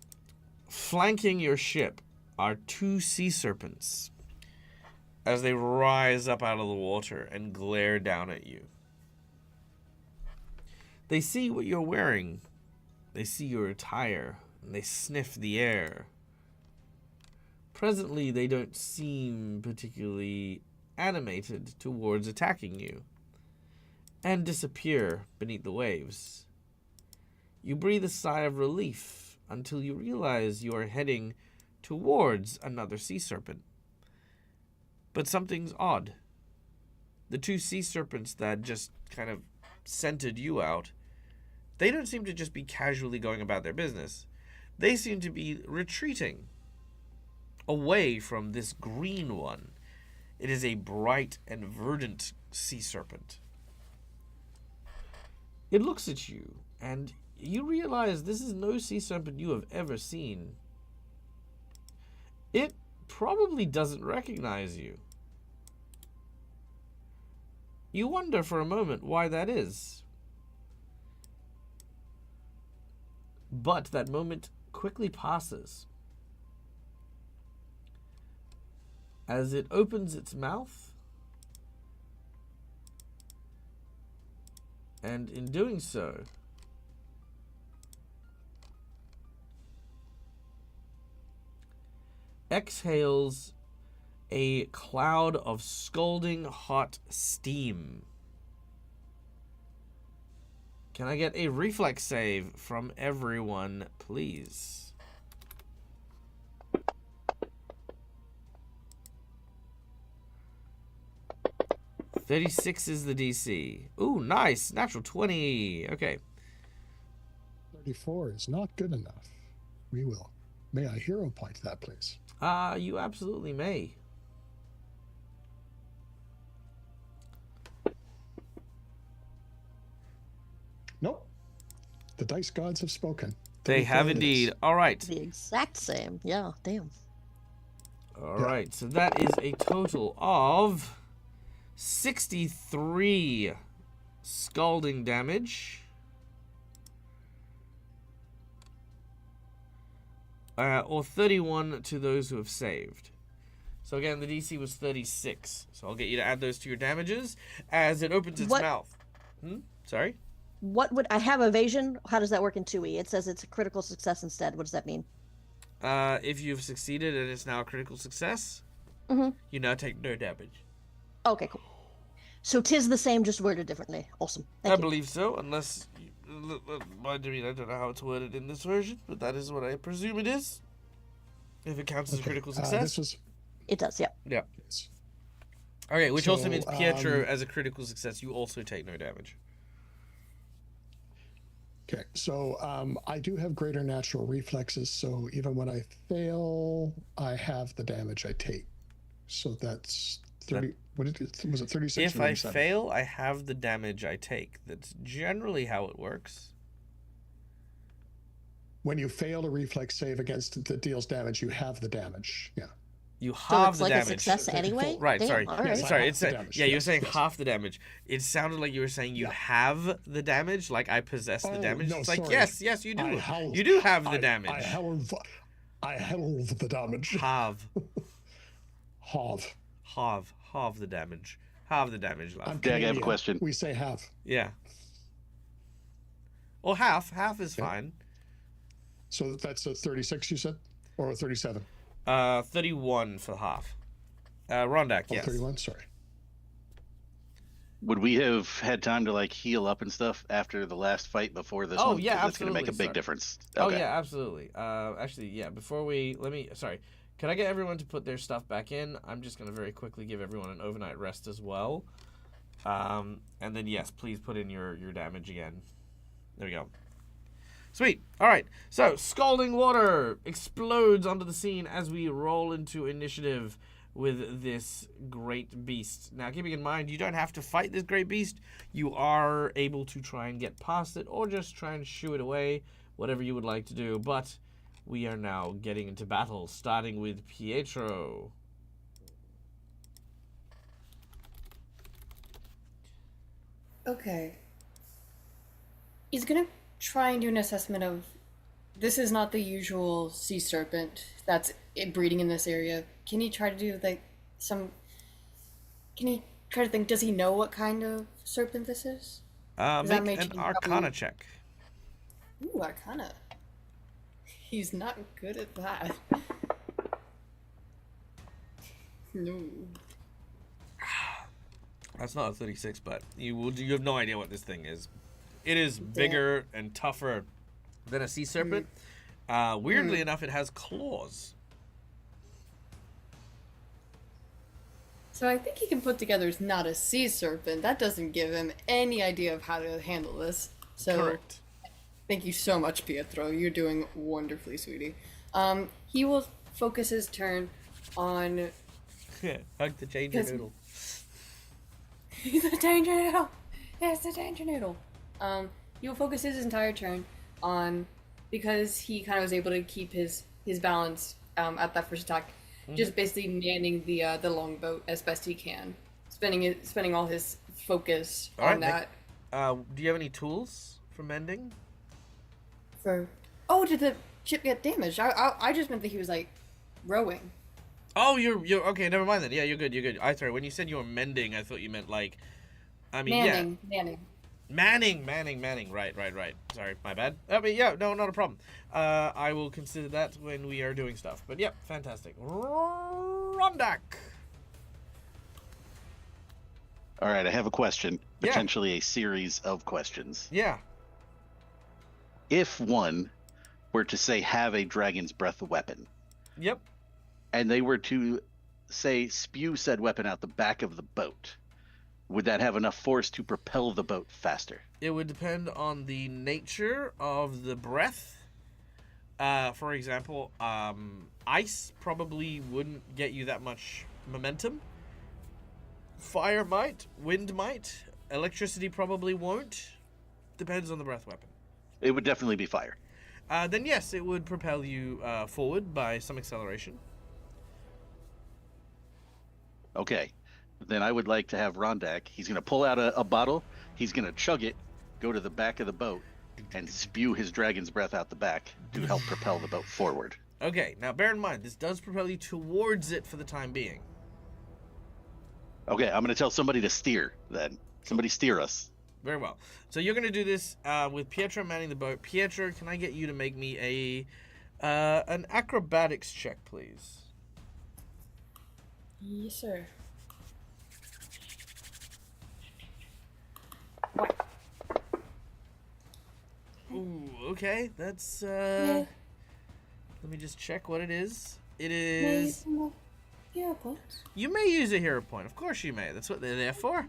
flanking your ship are two sea serpents as they rise up out of the water and glare down at you. They see what you're wearing. They see your attire, and they sniff the air. Presently, they don't seem particularly animated towards attacking you, and disappear beneath the waves. You breathe a sigh of relief until you realize you are heading towards another sea serpent. But something's odd. The two sea serpents that just kind of scented you out, they don't seem to just be casually going about their business. They seem to be retreating away from this green one. It is a bright and verdant sea serpent. It looks at you, and you realize this is no sea serpent you have ever seen. It probably doesn't recognize you. You wonder for a moment why that is. But that moment quickly passes as it opens its mouth, and in doing so, exhales a cloud of scalding hot steam. Can I get a reflex save from everyone, please? $36 is the DC. Ooh, nice. Natural 20. Okay. 34 is not good enough. We will. May I hero point that, please? You absolutely may. Nope. The dice gods have spoken. They have 34 it is. indeed. All right. The exact same. Yeah, damn. All right. So that is a total of 63 scalding damage. Or 31 to those who have saved. So again, the DC was 36. So I'll get you to add those to your damages as it opens its What- mouth. Sorry? What would I have evasion? How does that work in 2E? It says it's a critical success instead. What does that mean? If you've succeeded and it's now a critical success, you now take no damage. Okay, cool. So 'tis the same, just worded differently. Awesome. Thank I you. believe so, unless... I don't know how it's worded in this version, but that is what I presume it is. If it counts as a critical success. This was. It does, yeah. Yeah. Yes. Okay, which also So, means Pietro, as a critical success, you also take no damage. Okay, so I do have greater natural reflexes, so even when I fail, I have the damage I take. So that's 30. What did it, was it 36 If or I 37? fail, I have the damage I take. That's generally how it works. when you fail a reflex save against it that deals damage, you have the damage. Yeah. You So halve it's the like a damage. success Take it anyway? full. Right, Damn, sorry. all Yes, right. I Sorry, half it's the damage. yeah, you were Yes, saying yes. half the damage. It sounded like you were saying you Yeah. have the damage, like I possess the Oh, damage. no, It's like sorry. yes, you I do. halve- You do have the I damage. halve the damage. Halve, Halve. the damage. Halve the damage, love. I'm Dag, I have a Canadian. question. We say half. Yeah. Well, half is Okay. fine. So that's a 36, you said? Or a 37? 31 for half. Rondak, Oh, yes. 31, sorry. Would we have had time to like heal up and stuff after the last fight before this Oh, one? yeah, 'Cause that's going to make a absolutely, big sorry. difference. Oh Okay. yeah, absolutely. Actually, yeah. Before sorry. Can I get everyone to put their stuff back in? I'm just gonna very quickly give everyone an overnight rest as well. And then yes, please put in your damage again. There we go. Sweet. All right. So scalding water explodes onto the scene as we roll into initiative with this great beast. Now, keeping in mind, you don't have to fight this great beast. You are able to try and get past it or just try and shoo it away, whatever you would like to do. But we are now getting into battle, starting with Pietro. Okay. He's gonna try and do an assessment of. This is not the usual sea serpent that's breeding in this area. Can he try to do like some? Can he try to think? Does he know what kind of serpent this is? Does that Make make an you Arcana probably- check. Ooh, Arcana. He's not good at that. No. That's not a 36, but you have no idea what this thing is. It is bigger and tougher than a sea serpent. Weirdly enough, it has claws. So I think he can put together it's not a sea serpent. That doesn't give him any idea of how to handle this. So Correct. thank you so much, Pietro. You're doing wonderfully, sweetie. He will focus his turn on Hug the changer noodle. the danger noodle. Yes, the danger noodle. He will focus his entire turn on because he kind of was able to keep his balance at that first attack. Just basically manning the longboat as best he can, spending all his focus All on right, that. Do you have any tools for mending? Did the ship get damaged? I just meant that he was like rowing. Oh, you're okay. Never mind then. Yeah, you're good. I sorry. When you said you were mending, I thought you meant like, I mean, Manning. Manning. Right. Sorry, my bad. I mean, yeah, no, not a problem. I will consider that when we are doing stuff. But yeah, fantastic. Rondak. All right, I have a question. Yeah. Potentially a series of questions. Yeah. If one were to say have a dragon's breath weapon, Yep. and they were to say spew said weapon out the back of the boat, would that have enough force to propel the boat faster? It would depend on the nature of the breath. For example, ice probably wouldn't get you that much momentum. Fire might, wind might, electricity probably won't. Depends on the breath weapon. It would definitely be fire. Then yes, it would propel you forward by some acceleration. Okay. Then I would like to have Rondak. He's going to pull out a bottle. He's going to chug it, go to the back of the boat, and spew his dragon's breath out the back to help propel the boat forward. Okay, now bear in mind, this does propel you towards it for the time being. Okay, I'm going to tell somebody to steer then. Somebody steer us. Very well. So you're going to do this with Pietro manning the boat. Pietro, can I get you to make me an acrobatics check, please? Yes, sir. Ooh, okay. That's Yeah. Let me just check what it is. It is. Yeah, points. You may use a hero point. Of course you may. That's what they're there for.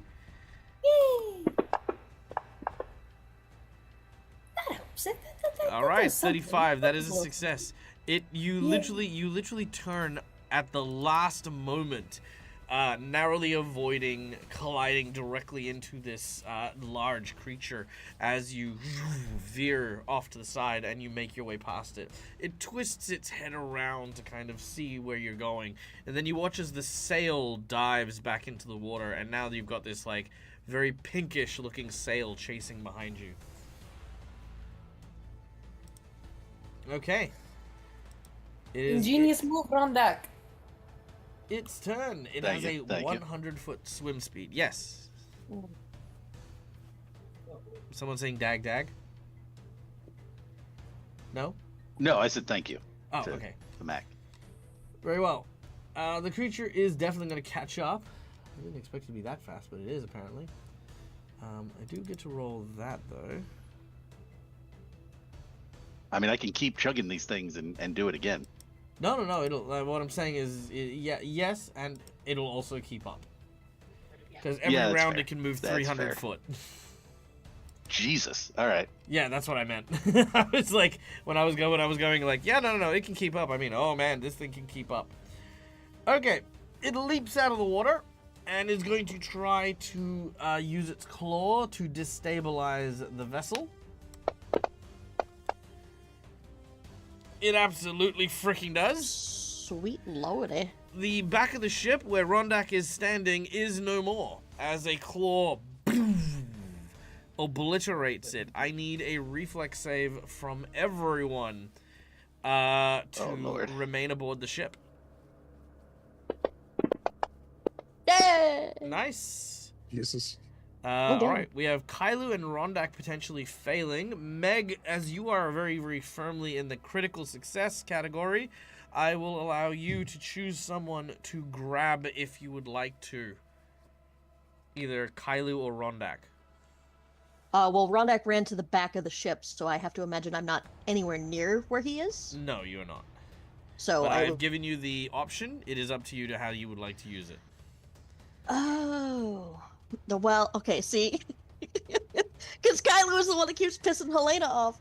Yay! That helps. All right, does something. 35. That is a success. You Yay. literally turn at the last moment. narrowly avoiding colliding directly into this large creature as you veer off to the side and you make your way past it. It twists its head around to kind of see where you're going, and then you watch as the sail dives back into the water, and now you've got this like very pinkish looking sail chasing behind you. Okay. It is Ingenious move, Rondak. its turn. It Thank has you, a thank you. 100-foot swim speed. Yes. Someone saying dag dag? No? No, I said thank you. Oh, to okay. The Mac. Very well. The creature is definitely going to catch up. I didn't expect it to be that fast, but it is apparently. I do get to roll that though. I mean, I can keep chugging these things and do it again. No. It'll. What I'm saying is, yeah, yes, and it'll also keep up. Because every Yeah, that's round fair. it can move That's 300 fair. foot. Jesus. All right. Yeah, that's what I meant. I was like, when I was going like, yeah, no, it can keep up. I mean, oh man, this thing can keep up. Okay, it leaps out of the water and is going to try to use its claw to destabilize the vessel. It absolutely freaking does. Sweet lordy. The back of the ship where Rondak is standing is no more as a claw obliterates it. I need a reflex save from everyone to Lord. remain aboard the ship. Yay! Nice. Jesus. All damn. right, we have Kailu and Rondak potentially failing. Meg, as you are very, very firmly in the critical success category, I will allow you to choose someone to grab if you would like to. Either Kailu or Rondak. Well, Rondak ran to the back of the ship, so I have to imagine I'm not anywhere near where he is. No, you're not. So But I I've will... given you the option. It is up to you to how you would like to use it. Oh. Well, okay, see? Because Kylo is the one that keeps pissing Helena off.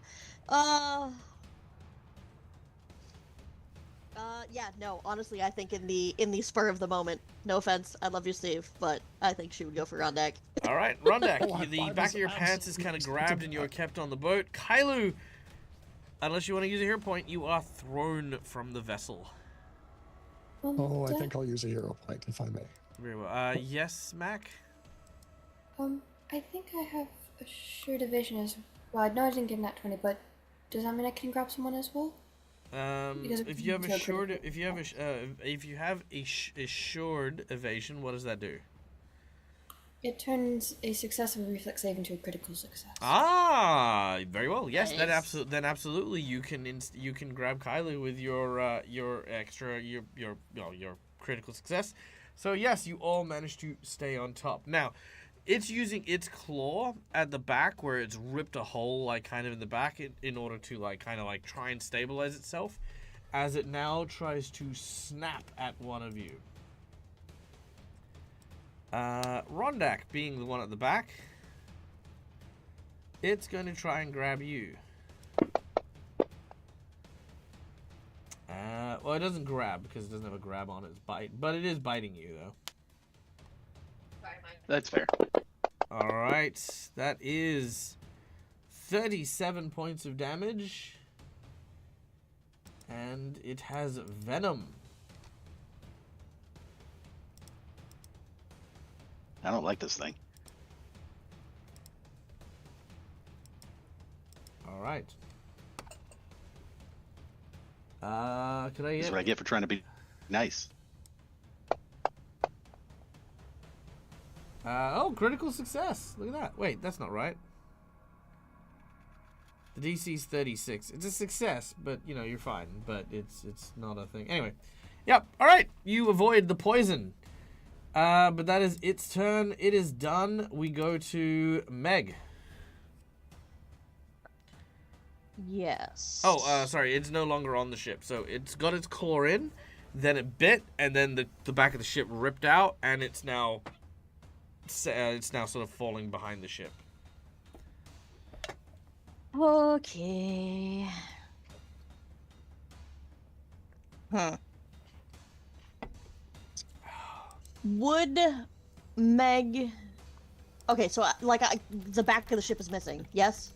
Yeah, no, honestly, I think in the spur of the moment, no offense, I love you, Steve, but I think she would go for Rondak. All right, Rondak, Oh, the I back was of your pants is kind of absolutely grabbed and you are expecting kept on the boat. Kailu, unless you want to use a hero point, you are thrown from the vessel. Oh, I think I'll use a hero point if I may. Very well. Yes, Mac? I think I have a assured evasion as well. I know I didn't get that 20, but does that mean I can grab someone as well? Because If you have it's a assured, critical if you have assured evasion, what does that do? It turns a successful reflex save into a critical success. Ah, very well. Yes, Nice. then absolutely you can you can grab Kylie with your extra your critical success. So yes, you all managed to stay on top. Now, it's using its claw at the back where it's ripped a hole like kind of in the back in order to like kind of like try and stabilize itself as it now tries to snap at one of you. Rondak being the one at the back, it's going to try and grab you. Well, it doesn't grab because it doesn't have a grab on its bite, but it is biting you though. That's fair. All right, that is 37 points of damage, and it has venom. I don't like this thing. All right. Could I This is get? what I get for trying to be nice. Oh, critical success. Look at that. Wait, that's not right. The DC's 36. It's a success, but you know you're fine. But it's not a thing. Anyway, yep. All right, you avoid the poison. But that is its turn. It is done. We go to Meg. Yes. Oh, sorry. It's no longer on the ship. So it's got its claw in, then it bit, and then the back of the ship ripped out, and it's now sort of falling behind the ship. Okay. Would Meg? Okay, so the back of the ship is missing. Yes.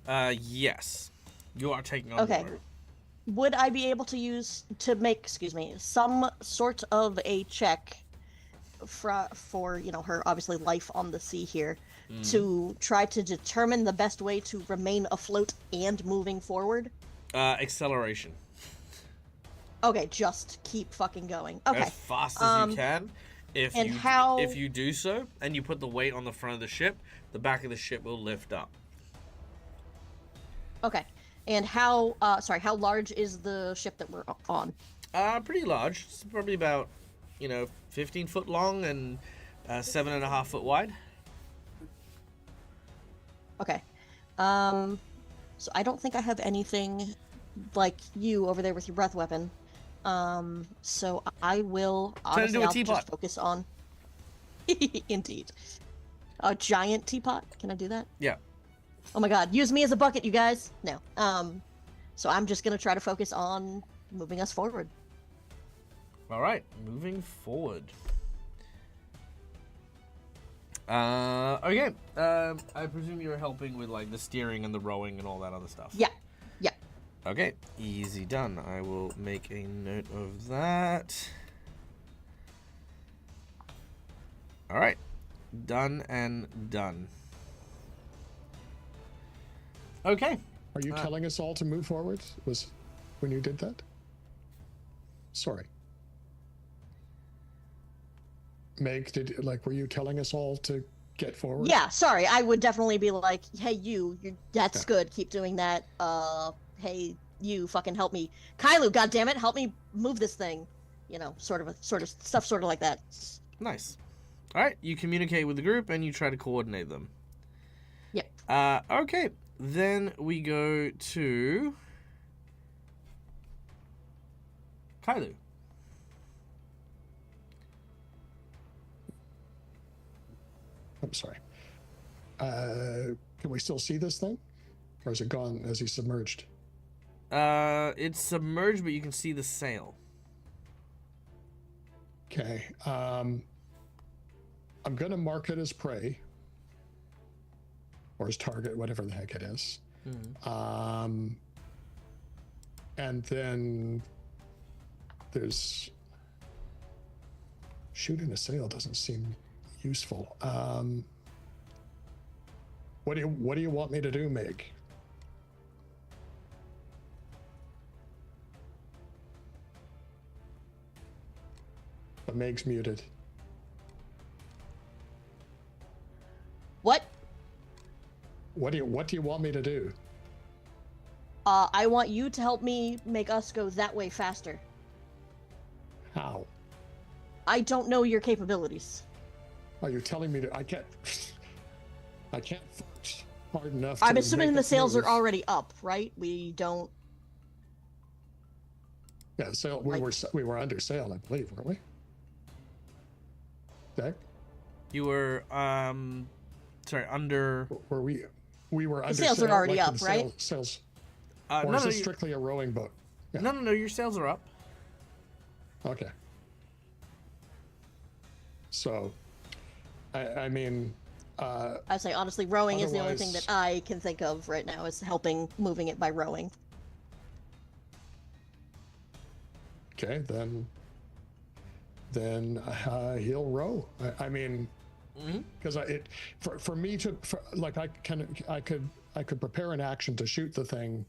Yes. You are taking on Okay. water. Would I be able to make, excuse me, some sort of a check for her obviously life on the sea here to try to determine the best way to remain afloat and moving forward? Acceleration. Okay, just keep fucking going. Okay. As fast as you can. and how- If you do so and you put the weight on the front of the ship, the back of the ship will lift up. Okay. And how large is the ship that we're on? Pretty large. It's probably about, 15 foot long and 7.5 foot wide. Okay. So I don't think I have anything like you over there with your breath weapon. So I will Turn into a I'll teapot. just focus on Indeed. A giant teapot. Can I do that? Yeah. Oh my god, use me as a bucket, you guys. No. So I'm just going to try to focus on moving us forward. All right, moving forward. Okay. I presume you're helping with like the steering and the rowing and all that other stuff. Yeah. Yeah. Okay, easy done. I will make a note of that. All right, done and done. Okay. Are you telling us all to move forward? Was when you did that? Sorry. Meg, were you telling us all to get forward? Yeah, sorry. I would definitely be like, "Hey, that's Yeah. good. Keep doing that. Hey, you fucking help me. Kailu, goddammit, help me move this thing." Sort of stuff like that. Nice. All right, you communicate with the group and you try to coordinate them. Yep. Okay, then we go to Kailu. I'm sorry. Can we still see this thing? Or is it gone? Has he submerged? It's submerged, but you can see the sail. Okay. I'm going to mark it as prey. Or as target, whatever the heck it is. Mm-hmm. And then there's... Shooting a sail doesn't seem useful. What do you want me to do, Meg? But Meg's muted. What? What do you want me to do? I want you to help me make us go that way faster. How? I don't know your capabilities. Are you telling me to? I can't fart hard enough. I'm to assuming make the it sails are move. already up, right? We don't. Yeah, sail. We were under sail, I believe, weren't we? Deck? You were sorry, under. Were we? We were under sails are sail, already like up, the right? Sails. No, Or is no, this strictly a rowing boat? Yeah. no, your sails are up. Okay. So, I mean, I say honestly, rowing is the only thing that Otherwise- I can think of right now is helping moving it by rowing. okay, then he'll row. I mean, because for me to I could prepare an action to shoot the thing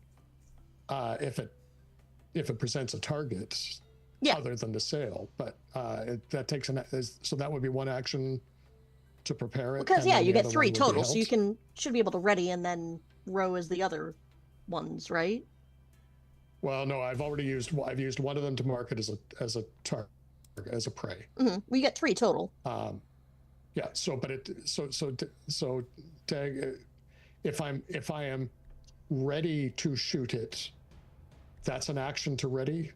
if it presents a target Yeah. other than the sail, but that takes so that would be one action to prepare it. Because and yeah, then you the get other 3 one would be total, so you held. should be able to ready and then row as the other ones, right? Well, no, I've used one of them to mark it as a target, as a prey. Well, you get 3 total. Yeah. So, but Dag, if I am ready to shoot it, that's an action to ready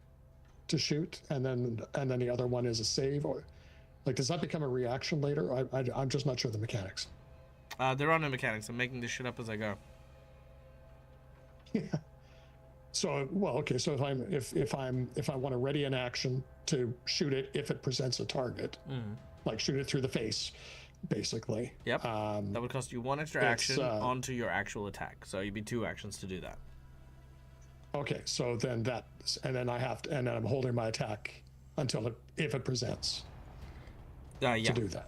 to shoot, and then the other one is a save, or like does that become a reaction later? I'm just not sure the mechanics. There are no mechanics. I'm making this shit up as I go. Yeah. So okay. So if I want to ready an action to shoot it if it presents a target, like shoot it through the face, basically. Yep. That would cost you 1 extra action onto your actual attack. So you'd be 2 actions to do that. Okay. So then then I have to, and then I'm holding my attack until if it presents. Yeah. To do that.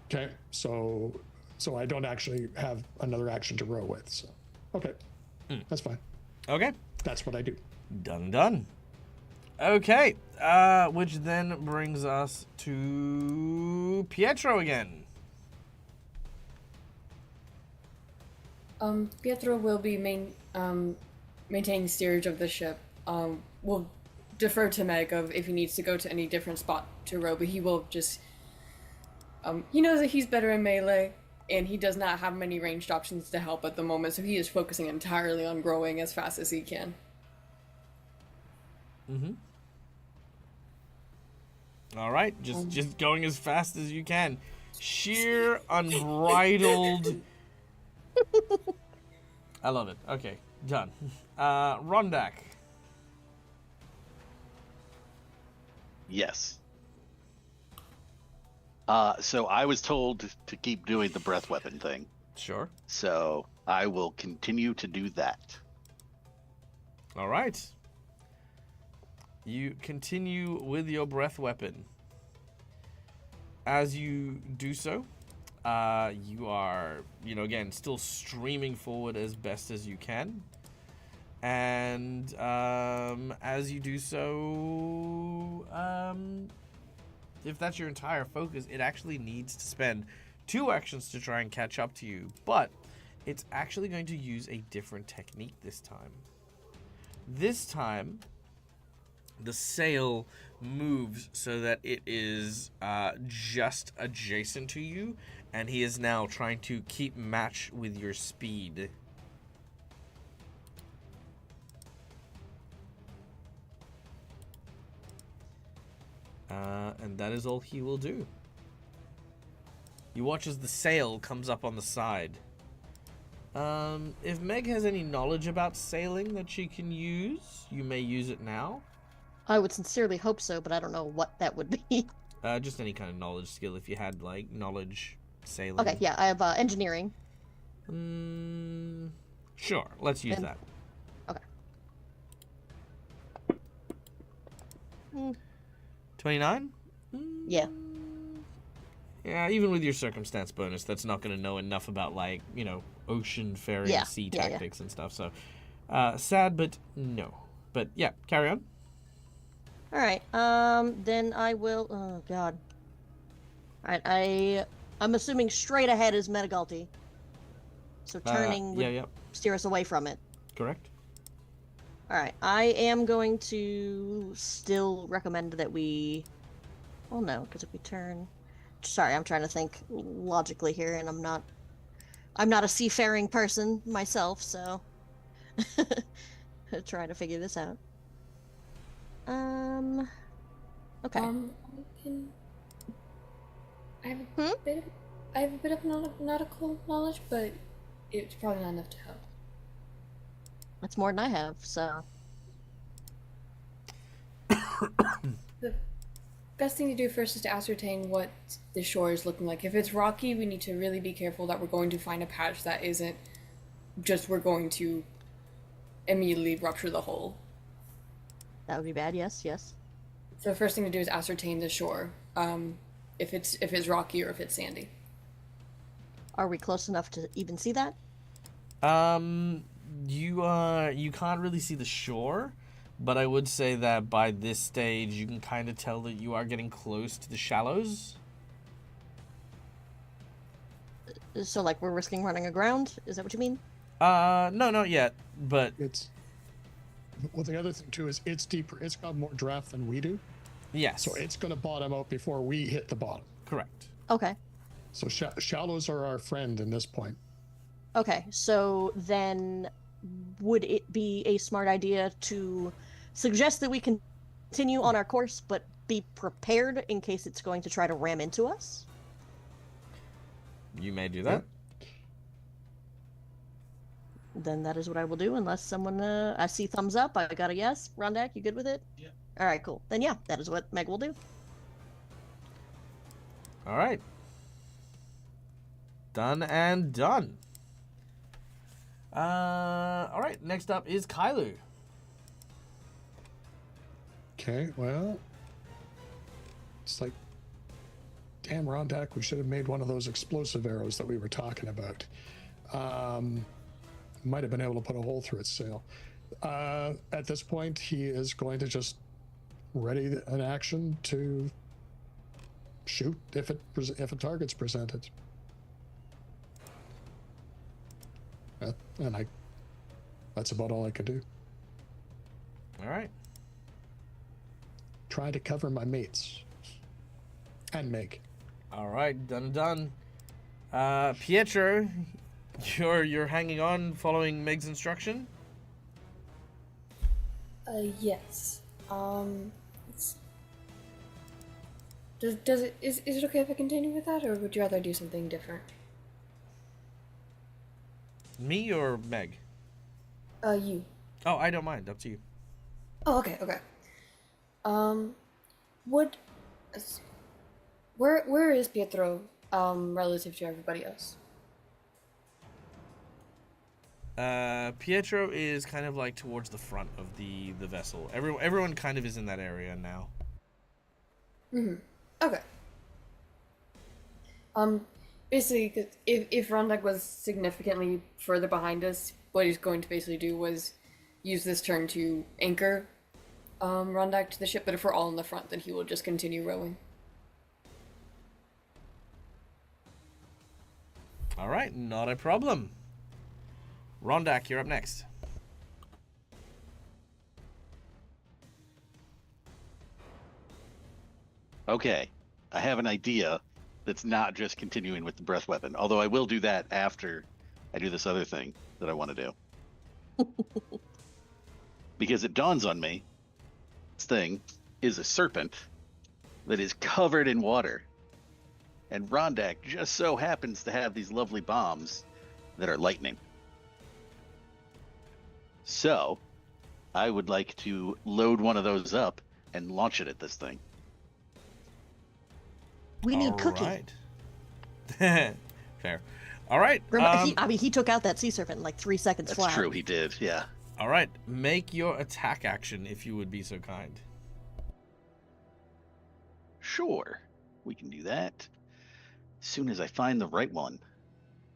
Okay. So I don't actually have another action to row with. So okay. That's fine. Okay. That's what I do. Done. Okay. Which then brings us to Pietro again. Pietro will be maintaining steerage of the ship. We'll defer to Meg of if he needs to go to any different spot to row, but he will just. He knows that he's better in melee, and he does not have many ranged options to help at the moment, so he is focusing entirely on growing as fast as he can. All right, just going as fast as you can. Sheer unbridled. I love it. Okay, done. Rondak. Yes. So I was told to keep doing the breath weapon thing. Sure. So I will continue to do that. All right. You continue with your breath weapon. As you do so, you are, again, still streaming forward as best as you can. And as you do so, if that's your entire focus, it actually needs to spend 2 actions to try and catch up to you. But it's actually going to use a different technique this time. This time, the sail moves so that it is just adjacent to you, and he is now trying to keep match with your speed. And that is all he will do. You watch as the sail comes up on the side. If Meg has any knowledge about sailing that she can use, you may use it now. I would sincerely hope so, but I don't know what that would be. Just any kind of knowledge skill if you had, like, knowledge sailing. Okay, yeah, I have engineering. Sure, let's use that. Okay. 29? Yeah. Yeah, even with your circumstance bonus, that's not going to know enough about, like, ocean faring, sea tactics and stuff. So, sad, but no. But yeah, carry on. All right. Then I will. Oh God. All right. I'm assuming straight ahead is Metagalti. So turning would steer us away from it. Correct. All right. I am going to still recommend that we. Oh no, because if we turn. Sorry, I'm trying to think logically here, and I'm not a seafaring person myself, so trying to figure this out. Okay. I have a bit of nautical knowledge, but it's probably not enough to help. That's more than I have, so. The best thing to do first is to ascertain what the shore is looking like. If it's rocky, we need to really be careful that we're going to find a patch that isn't just we're going to immediately rupture the hull. That would be bad, yes. So the first thing to do is ascertain the shore, if it's rocky or if it's sandy. Are we close enough to even see that? You can't really see the shore, but I would say that by this stage you can kind of tell that you are getting close to the shallows. So like we're risking running aground? Is that what you mean? No, not yet, but Well, the other thing too is it's deeper. It's got more draft than we do. yes. So it's going to bottom out before we hit the bottom. Correct. Okay. So shallows are our friend in this point. Okay, so then would it be a smart idea to suggest that we continue on our course, but be prepared in case it's going to try to ram into us? You may do that. Then that is what I will do, unless someone, I see thumbs up. I got a yes. Rondak, you good with it? Yeah. All right, cool. Then yeah, that is what Meg will do. All right. Done and done. All right. Next up is Kailu. Okay, well, it's like, damn, Rondak, we should have made one of those explosive arrows that we were talking about. Might have been able to put a hole through its sail. At this point, he is going to just ready an action to shoot if a target's presented. And that's about all I can do. All right. Trying to cover my mates and Meg. All right. Done and done. Pietro, you're hanging on, following Meg's instruction. Yes. Is it okay if I continue with that, or would you rather do something different? Me or Meg? You. Oh, I don't mind. Up to you. Oh, okay. Would where is Pietro relative to everybody else? Pietro is kind of like towards the front of the vessel. Everyone kind of is in that area now. Okay. Basically, 'cause if Rondak was significantly further behind us, what he's going to basically do was use this turn to anchor Rondak to the ship. But if we're all in the front, then he will just continue rowing. All right, not a problem. Rondak, you're up next. Okay, I have an idea that's not just continuing with the breath weapon, although I will do that after I do this other thing that I want to do. Because it dawns on me, this thing is a serpent that is covered in water. And Rondak just so happens to have these lovely bombs that are lightning. So, I would like to load one of those up and launch it at this thing. We need All Cookie. right. Fair. All right. He took out that sea serpent in like 3 seconds That's flat. true, he did, yeah. All right. Make your attack action if you would be so kind. Sure, we can do that. As soon as I find the right one.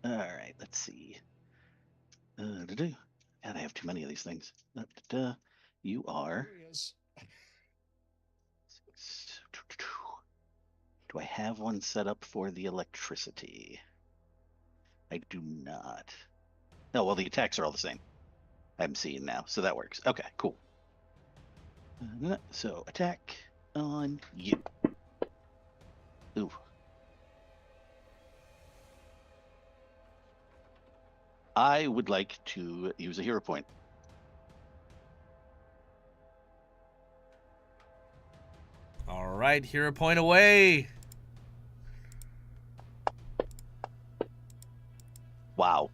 All right, let's see. God, I have too many of these things. You are. Here he is. Do I have one set up for the electricity? I do not. No, well, the attacks are all the same. I'm seeing now, so that works. Okay, cool. So, attack on you. Ooh. I would like to use a hero point. All right, hero point away. Wow.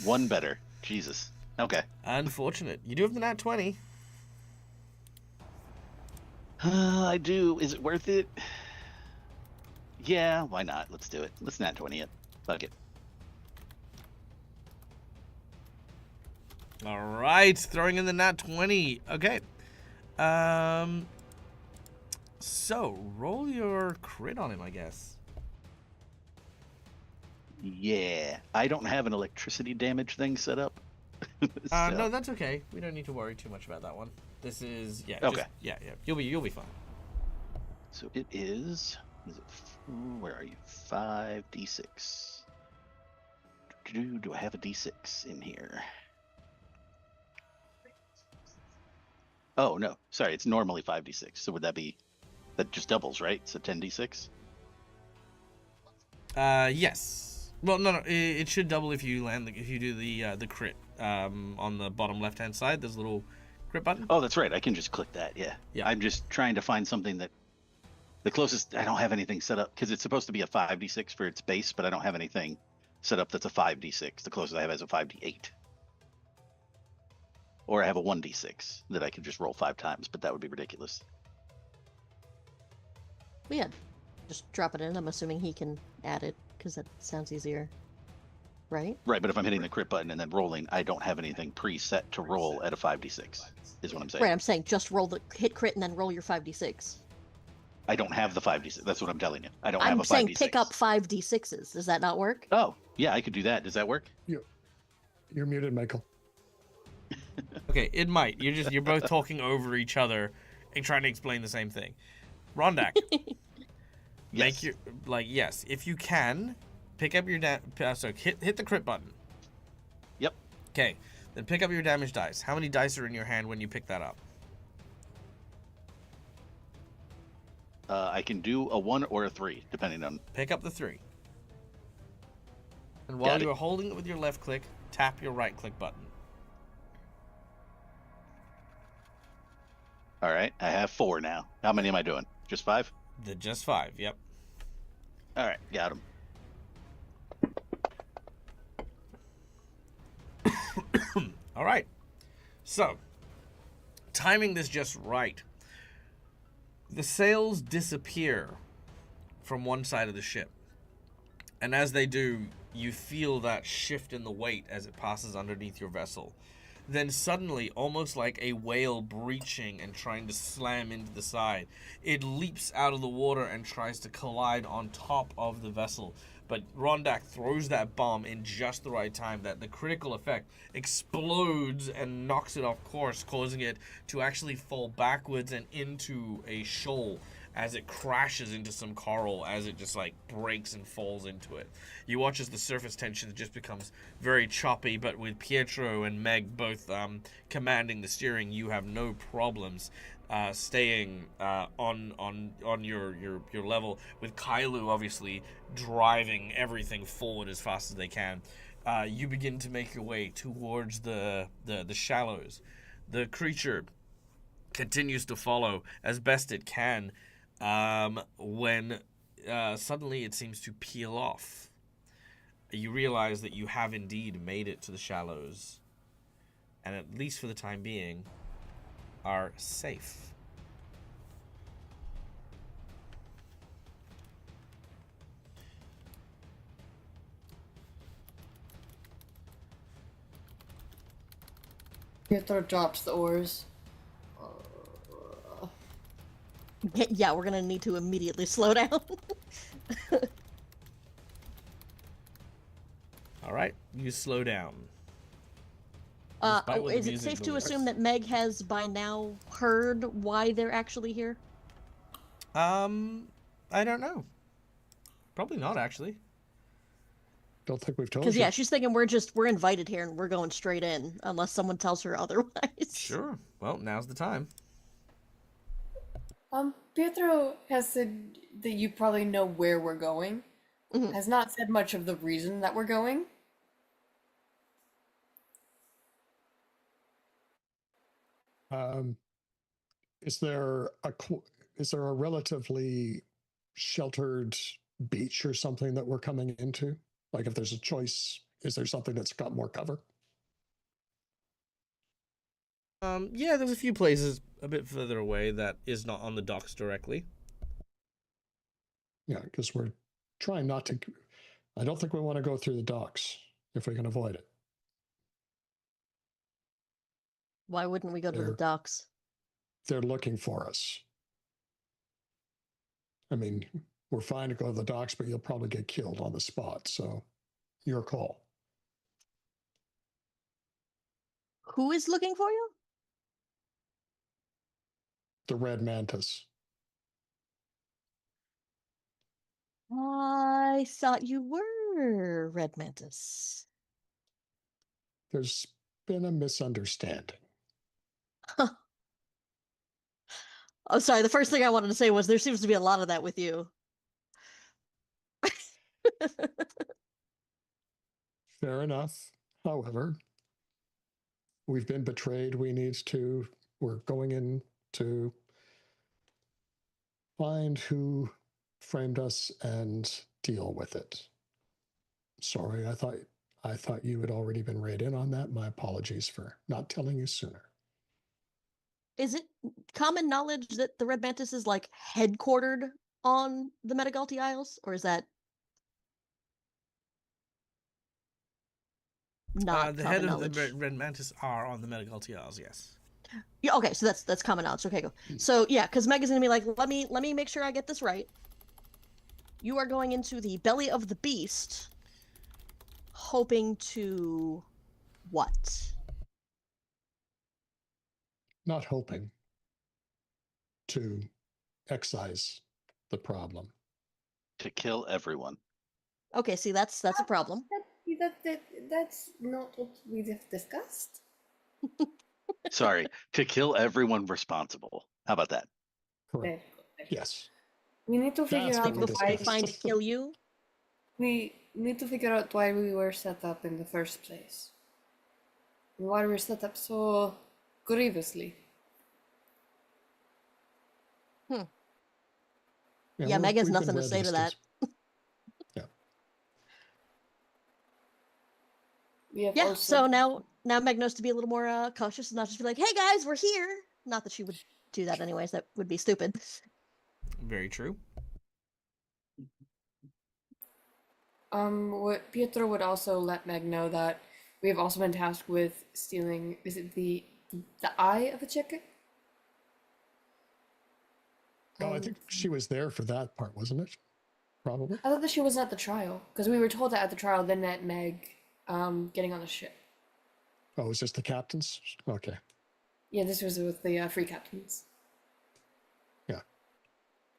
One better. Jesus. Okay. Unfortunate. You do have the nat 20. I do. Is it worth it? Yeah, why not? Let's do it. Let's nat 20 it. Fuck it. All right, throwing in the nat 20. Okay. So roll your crit on him, I guess. Yeah. I don't have an electricity damage thing set up. So- No, that's okay. We don't need to worry too much about that one. This is Okay. Yeah. You'll be fine. So it is it, where are you? 5d6. Do I have a d6 in here? Oh, no. Sorry, it's normally 5d6. So would that be, that just doubles, right? So 10d6? Yes. Well, no. It should double if you land. If you do the crit. On the bottom left-hand side, there's a little crit button. Oh, that's right. I can just click that. Yeah. Yeah. I'm just trying to find something that the closest. I don't have anything set up because it's supposed to be a 5d6 for its base, but I don't have anything set up that's a 5d6. The closest I have is a 5d8. Or I have a 1d6 that I could just roll 5 times, but that would be ridiculous. Well, yeah, just drop it in. I'm assuming he can add it because that sounds easier, right? Right, but if I'm hitting the crit button and then rolling, I don't have anything preset to roll at a 5d6, is what I'm saying. Right, I'm saying just roll the hit crit and then roll your 5d6. I don't have the 5d6. That's what I'm telling you. I don't have I'm a 5d6. saying pick up 5d6s. Does that not work? Oh, yeah, I could do that. Does that work? You're muted, Michael. Okay, it might. You're both talking over each other and trying to explain the same thing. Rondak, Yes. yes, if you can, pick up your hit the crit button. Yep. Okay, then pick up your damage dice. How many dice are in your hand when you pick that up? I can do a 1 or a 3, depending on... Pick up the 3. And while Got it. you're holding it with your left click, tap your right click button. All right, I have 4 now. How many am I doing? Just 5? Just 5, yep. All right, got him. All right. So, timing this just right. The sails disappear from one side of the ship. And as they do, you feel that shift in the weight as it passes underneath your vessel. Then suddenly, almost like a whale breaching and trying to slam into the side, it leaps out of the water and tries to collide on top of the vessel. But Rondak throws that bomb in just the right time that the critical effect explodes and knocks it off course, causing it to actually fall backwards and into a shoal as it crashes into some coral as it just like breaks and falls into it. You watch as the surface tension just becomes very choppy, but with Pietro and Meg both commanding the steering, you have no problems staying on your level, with Kailu obviously driving everything forward as fast as they can. You begin to make your way towards the shallows. The creature continues to follow as best it can, when suddenly it seems to peel off. You realize that you have indeed made it to the shallows, and at least for the time being, are safe. Pietro drops the oars. Yeah, we're gonna need to immediately slow down. All right, you slow down. Is it safe to assume that Meg has by now heard why they're actually here? I don't know. Probably not, actually. Don't think we've told Because you. yeah, she's thinking we're invited here and we're going straight in unless someone tells her otherwise. Sure. Well, now's the time. Pietro has said that you probably know where we're going. Mhm. Has not said much of the reason that we're going. Is there a relatively sheltered beach or something that we're coming into? Like, if there's a choice, is there something that's got more cover? Yeah, there's a few places a bit further away that is not on the docks directly. Yeah, because we're trying not to. I don't think we want to go through the docks if we can avoid it. Why wouldn't we go to the They're- docks? They're looking for us. I mean, we're fine to go to the docks, but you'll probably get killed on the spot. So, your call. Who is looking for you? The red mantis. I thought you were Red Mantis. There's been a misunderstanding. Oh, sorry. The first thing I wanted to say was there seems to be a lot of that with you. Fair enough. However, we've been betrayed. We're going in to find who framed us and deal with it. Sorry, I thought you had already been read in on that. My apologies for not telling you sooner. Is it common knowledge that the Red Mantis is like headquartered on the Metagalti Isles, or is that not The common head of the knowledge? Red Mantis are on the Metagalti Isles, yes. Yeah, okay, so that's common knowledge. Okay, go. So yeah, because Meg is gonna be like, let me make sure I get this right. You are going into the belly of the beast, hoping to what? Not hoping to excise the problem. To kill everyone. Okay, see that's a problem. That's not what we have discussed. Sorry, to kill everyone responsible. How about that? Correct. There. Yes. We need to figure That's out what we Before they discussed. find kill you. We need to figure out why we were set up in the first place. And why we were set up so grievously. Yeah, Meg has we've been nothing to red say to listed. that. Yeah. We have Yeah, also so now Meg knows to be a little more cautious and not just be like, hey guys, we're here. Not that she would do that anyways, that would be stupid. Very true. what Pietro would also let Meg know that we have also been tasked with stealing, is it the eye of a chicken? Oh, I think she was there for that part, wasn't it? Probably. I thought that she wasn't at the trial, because we were told that at the trial, then met Meg getting on the ship. Oh, it was just the captains? Okay. Yeah, this was with the free captains. Yeah.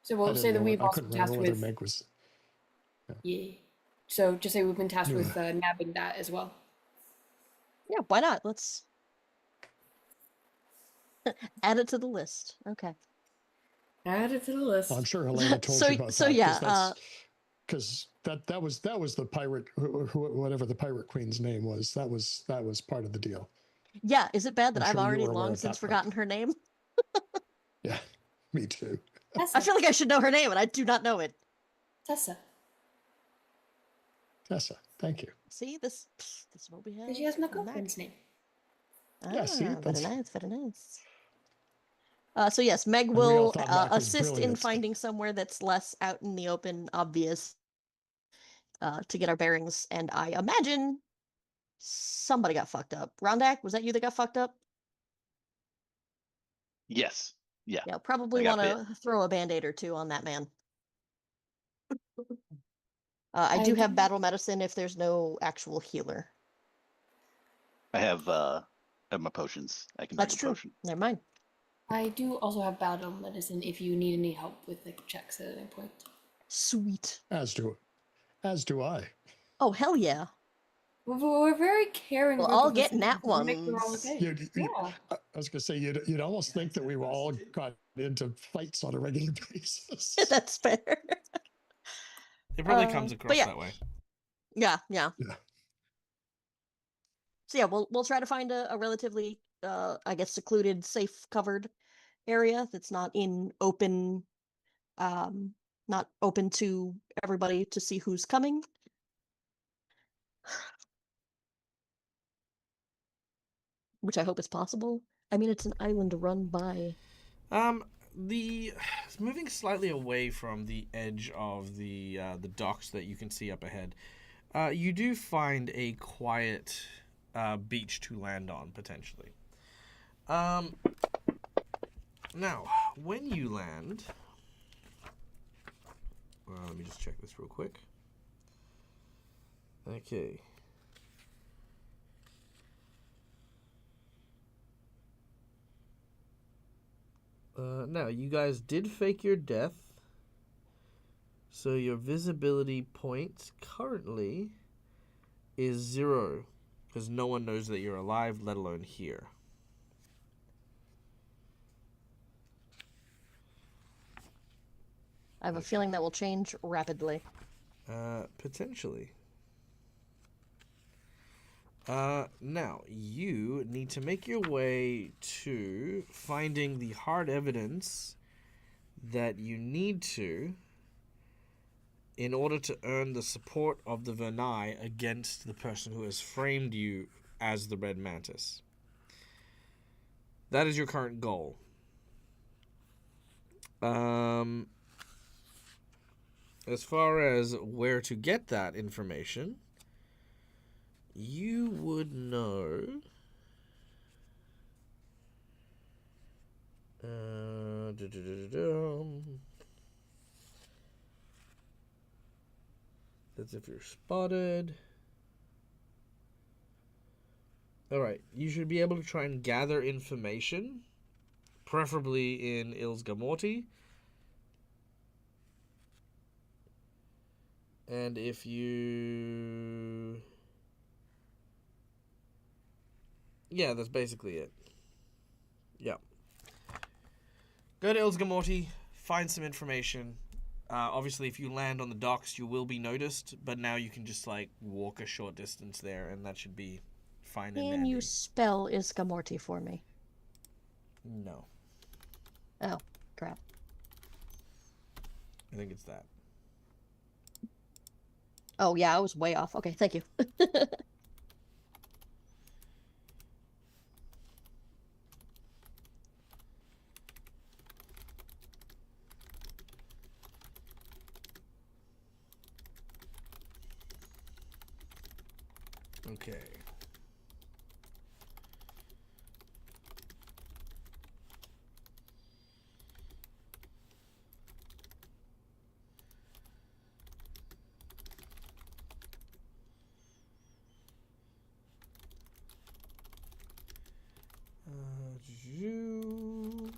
So I we'll didn't say that know- we've I also couldn't been tasked remember whether with. Meg was. Yeah. So just say we've been tasked Yeah. with nabbing that as well. Yeah, why not? Let's add it to the list. Okay. Add it to the list. I'm sure Helena told So- you about so that. yeah, Because that was the pirate, whatever the pirate queen's name was. That was part of the deal. Yeah, is it bad that I'm I've sure you already were aware long of since that part. forgotten her name? Yeah, me too. I feel like I should know her name and I do not know it. Tessa. Tessa, thank you. See, this is what we have. She has my from Mac. girlfriend's name. Yeah, see, Very that's- nice, very nice. So yes, Meg we all will thought Mac was assist in brilliant. finding somewhere that's less out in the open, obvious, to get our bearings. And I imagine somebody got fucked up. Rondak, was that you that got fucked up? Yes. Yeah. Yeah, probably I got want to throw a band-aid or two on that man. I I do have do- battle medicine if there's no actual healer. I have my potions. I can That's drink a true. potion. Never mind. I do also have battle medicine if you need any help with the checks at any point. Sweet. As do I. Oh, hell yeah. We're very caring. We'll group all of get listeners nat who make the wrong ones. okay. Yeah. I was going to say, you'd almost think that we were all got into fights on a regular basis. That's fair. It probably comes but across yeah. that way. Yeah. Yeah. So yeah, we'll try to find a relatively I guess secluded, safe, covered area that's not in open, not open to everybody to see who's coming. Which I hope is possible. I mean, it's an island run by. The moving slightly away from the edge of the docks that you can see up ahead, you do find a quiet beach to land on potentially. Now, when you land, let me just check this real quick. Okay. Now, you guys did fake your death, so your visibility point currently is 0, because no one knows that you're alive, let alone here. I have a feeling that will change rapidly. Potentially. Now, you need to make your way to finding the hard evidence that you need to in order to earn the support of the Vernai against the person who has framed you as the Red Mantis. That is your current goal. As far as where to get that information, you would know. That's if you're spotted. Alright, you should be able to try and gather information, preferably in Ilsgamorti. And if you... Yeah, that's basically it. Yeah. Go to Ilsgamorti, find some information. Obviously, if you land on the docks, you will be noticed, but now you can just, like, walk a short distance there, and that should be fine and Can dandy. you spell Iskamorti for me? No. Oh, crap. I think it's that. Oh, yeah, I was way off. Okay, thank you. Okay. You...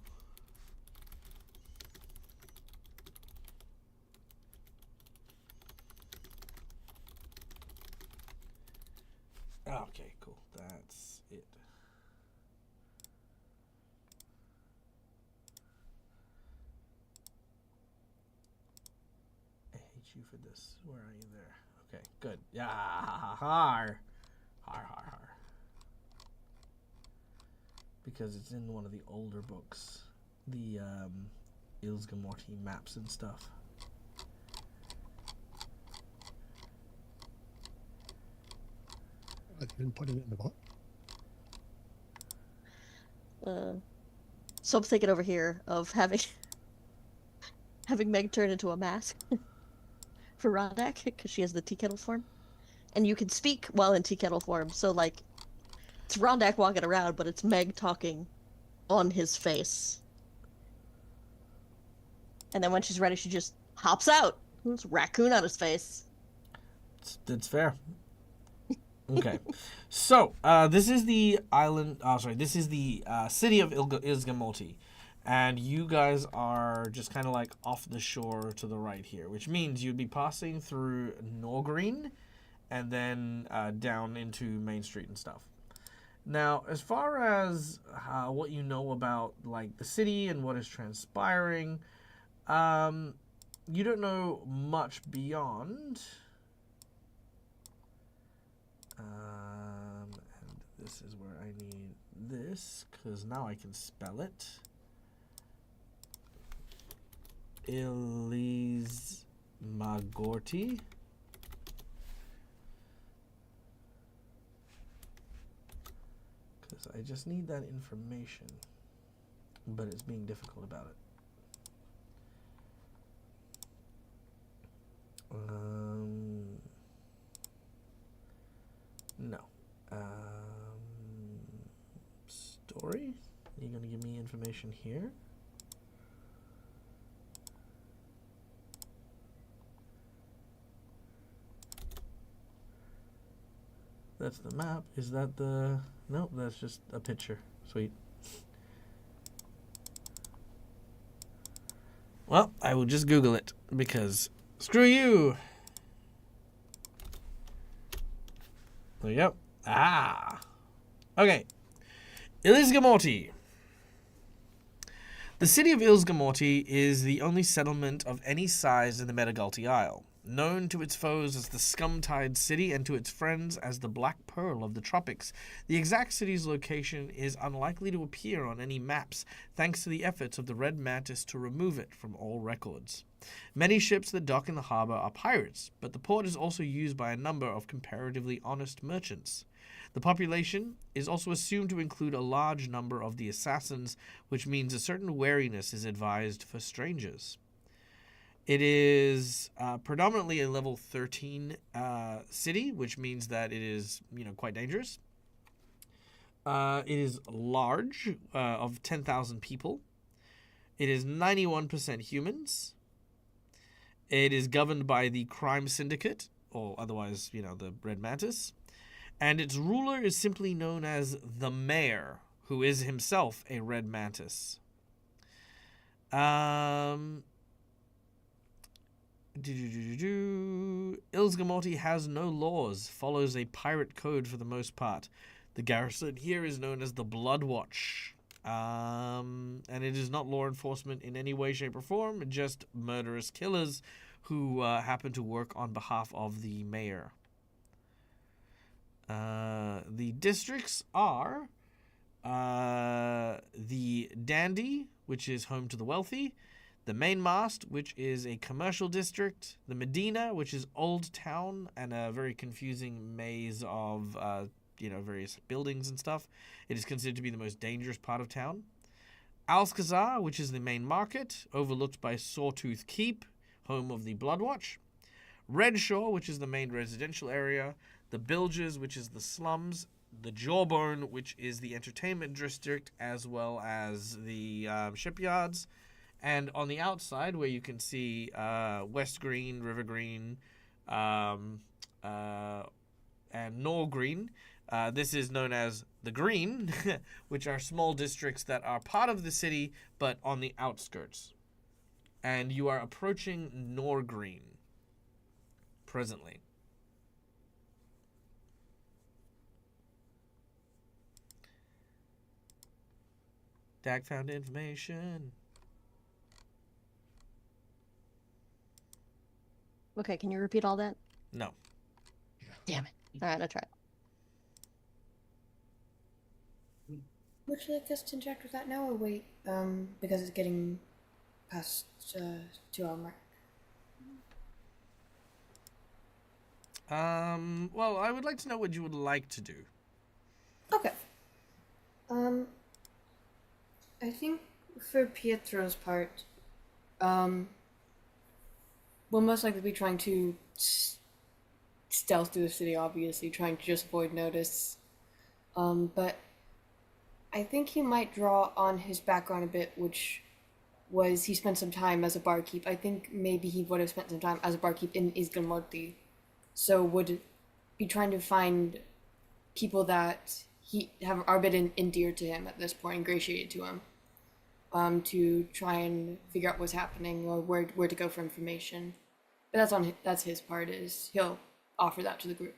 Okay, cool. That's it. I hate you for this. Where are you there? Okay, good. Yeah, har. Har, har, har. Because it's in one of the older books. The, Ilsgamorti maps and stuff. I didn't put it in the book. So I'm thinking over here of having Meg turn into a mask for Rondak because she has the tea kettle form, and you can speak while in tea kettle form. So like, it's Rondak walking around, but it's Meg talking on his face. And then when she's ready, she just hops out. There's a raccoon on his face. That's fair. Okay, so this is the island. Oh, sorry, this is the city of Ilsgamorti, and you guys are just kind of like off the shore to the right here, which means you'd be passing through Norgreen, and then down into Main Street and stuff. Now, as far as what you know about like the city and what is transpiring, you don't know much beyond. And this is where I need this, because now I can spell it. Ilsgamorti. Because I just need that information, but it's being difficult about it. No. Story? Are you going to give me information here? That's the map. Is that the... Nope, that's just a picture. Sweet. Well, I will just Google it, because screw you! There you go. Ah! Okay. Ilsgamorti. The city of Ilsgamorti is the only settlement of any size in the Metagalti Isle. known to its foes as the Scum-Tide City and to its friends as the Black Pearl of the Tropics. The exact city's location is unlikely to appear on any maps, thanks to the efforts of the Red Mantis to remove it from all records. Many ships that dock in the harbor are pirates, but the port is also used by a number of comparatively honest merchants. The population is also assumed to include a large number of the assassins, which means a certain wariness is advised for strangers. It is predominantly a level 13 city, which means that it is, quite dangerous. It is large, of 10,000 people. It is 91% humans. It is governed by the Crime Syndicate, or otherwise, the Red Mantis. And its ruler is simply known as the Mayor, who is himself a Red Mantis. Ilsgamorti has no laws, follows a pirate code for the most part. The garrison here is known as the Blood Watch. And it is not law enforcement in any way, shape, or form, just murderous killers who happen to work on behalf of the mayor. The districts are the Dandy, which is home to the wealthy, the Mainmast, which is a commercial district, the Medina, which is Old Town and a very confusing maze of various buildings and stuff. It is considered to be the most dangerous part of town. Alcazar, which is the main market, overlooked by Sawtooth Keep, home of the Bloodwatch. Redshore, which is the main residential area. The Bilges, which is the slums. The Jawbone, which is the entertainment district, as well as the shipyards. And on the outside, where you can see West Green, River Green, and Nor Green, this is known as the Green, which are small districts that are part of the city, but on the outskirts. And you are approaching Nor Green presently. Dag found information. Okay, can you repeat all that? No. Damn it. All right, I tried. Would you like us to interact with that now or wait? Because it's getting past 2-hour mark. Well, I would like to know what you would like to do. Okay. I think for Pietro's part, we'll most likely be trying to stealth through the city, obviously, trying to just avoid notice. But I think he might draw on his background a bit, which was he spent some time as a barkeep. I think maybe he would have spent some time as a barkeep in Isgalmorti, so would be trying to find people that are a bit endeared to him at this point, ingratiated to him, to try and figure out what's happening or where to go for information. But that's his part, is he'll offer that to the group.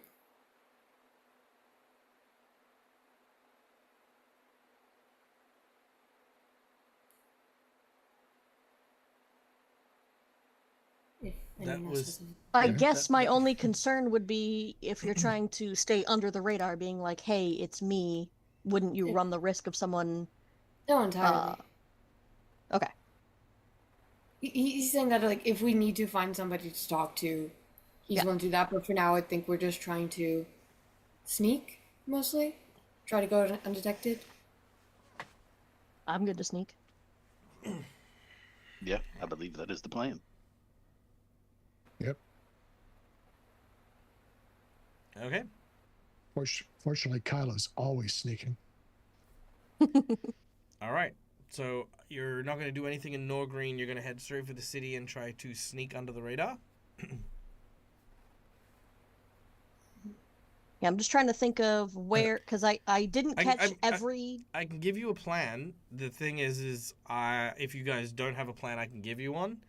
If anyone else has any- I Yeah, guess my only concern would be if you're trying to stay under the radar, being like, hey, it's me, wouldn't you run the risk of someone... No, entirely. Okay. He's saying that, like, if we need to find somebody to talk to, he's willing to do that. But for now, I think we're just trying to sneak, mostly. Try to go undetected. I'm good to sneak. Yeah, I believe that is the plan. Yep. Okay. Fortunately, Kylo's always sneaking. All right. So you're not going to do anything in Norgreen. You're going to head straight for the city and try to sneak under the radar. Yeah, I'm just trying to think of where, because I didn't catch every... I can give you a plan. The thing is if you guys don't have a plan, I can give you one.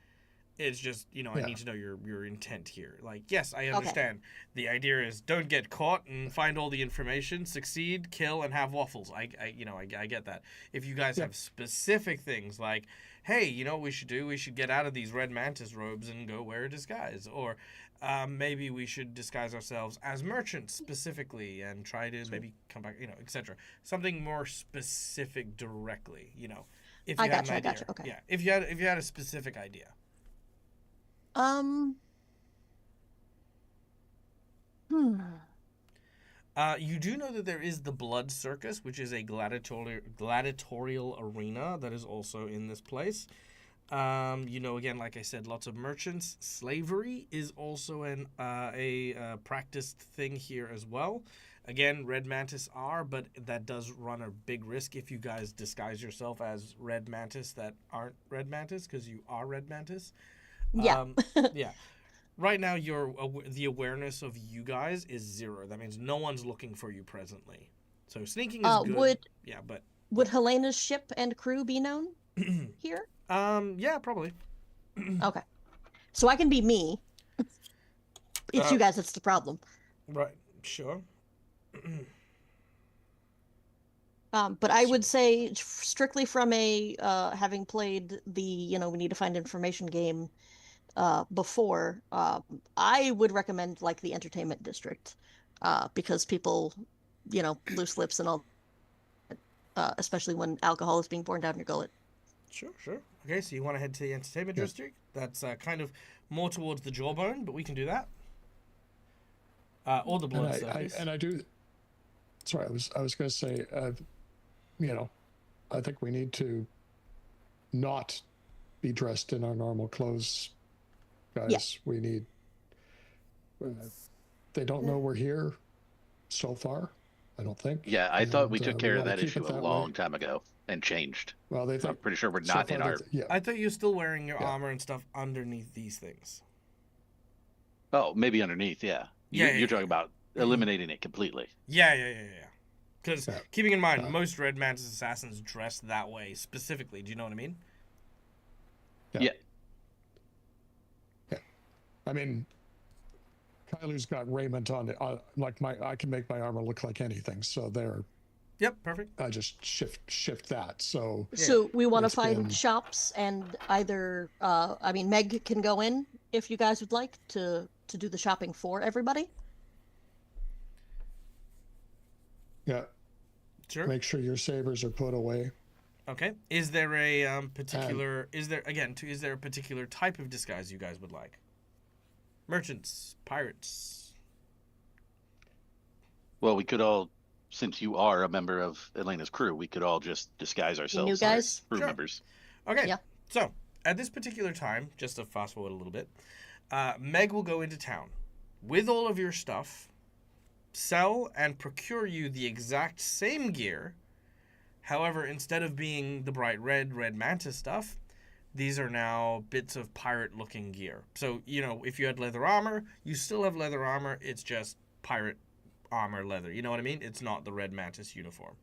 It's just, I Yeah. need to know your intent here. Like, yes, I understand. The idea is don't get caught and find all the information, succeed, kill, and have waffles. I get that. If you guys Yeah. have specific things like, hey, you know what we should do? We should get out of these red mantis robes and go wear a disguise. Or maybe we should disguise ourselves as merchants specifically and try to maybe come back, etc. Something more specific directly, If you I had gotcha. an I idea. gotcha. Okay. Yeah. If you had a specific idea. Um. Hmm. You do know that there is the Blood Circus, which is a gladiatorial arena that is also in this place. Again, like I said, lots of merchants. Slavery is also a practiced thing here as well. Again, red mantis are, but that does run a big risk if you guys disguise yourself as red mantis that aren't red mantis, because you are red mantis. Yeah. Yeah. Right now, the awareness of you guys is 0. That means no one's looking for you presently. So sneaking is good. Would Helena's ship and crew be known here? Yeah, probably. Okay. So I can be me. It's you guys that's the problem. Right. Sure. But I would say strictly from a having played the, we need to find information game before, I would recommend like the entertainment district, because people, loose lips and all, especially when alcohol is being poured down your gullet. Sure. Okay, so you want to head to the entertainment district? That's kind of more towards the jawbone, but we can do that. Or the blood circus. I do. Sorry, I was going to say, I think we need to not be dressed in our normal clothes, guys. Yeah. We need. They don't know we're here so far, I don't think. Yeah, I thought we took care of wanna that keep issue it a that long way. time ago and changed. Well, they think. I'm pretty sure we're so not far in our. yeah. I thought you were still wearing your armor and stuff underneath these things. Oh, maybe underneath. Yeah. You're talking about eliminating it completely. Yeah. Because keeping in mind, Yeah. most Red Mantis assassins dress that way specifically. Do you know what I mean? Yeah. I mean, Kyler's got raiment on it. I can make my armor look like anything. So there, Yep, perfect. I just shift that. So So we want to it's find been- shops, and either Meg can go in if you guys would like to do the shopping for everybody. yeah, Sure. make sure your sabers are put away. Okay. Is there a particular? Is there a particular type of disguise you guys would like? Merchants, pirates. Well, we could all, since you are a member of Elena's crew, we could all just disguise ourselves guys? as crew Sure. members. Okay. Yeah. So at this particular time, just to fast forward a little bit, Meg will go into town with all of your stuff, sell and procure you the exact same gear. However, instead of being the bright red mantis stuff, these are now bits of pirate-looking gear. So, if you had leather armor, you still have leather armor. It's just pirate armor leather. You know what I mean? It's not the red mantis uniform.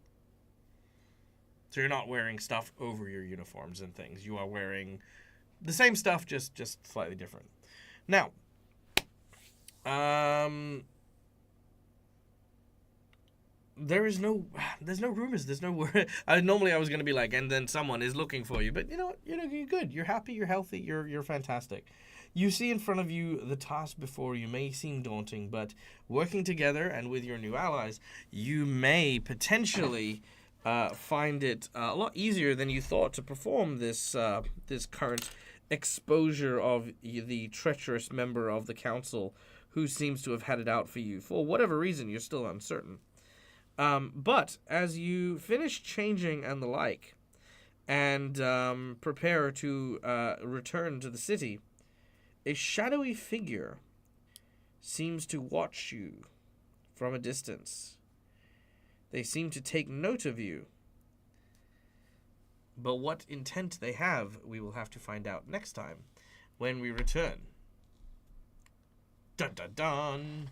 So you're not wearing stuff over your uniforms and things. You are wearing the same stuff, just slightly different. Now, there's no rumors. There's no word. Normally I was going to be like, and then someone is looking for you. But you know what? You're good. You're happy. You're healthy. You're fantastic. You see in front of you the task before you may seem daunting, but working together and with your new allies, you may potentially find it a lot easier than you thought to perform this current exposure of the treacherous member of the council who seems to have had it out for you. For whatever reason, you're still uncertain. But as you finish changing and the like, and prepare to return to the city, a shadowy figure seems to watch you from a distance. They seem to take note of you. But what intent they have, we will have to find out next time when we return. Dun dun dun!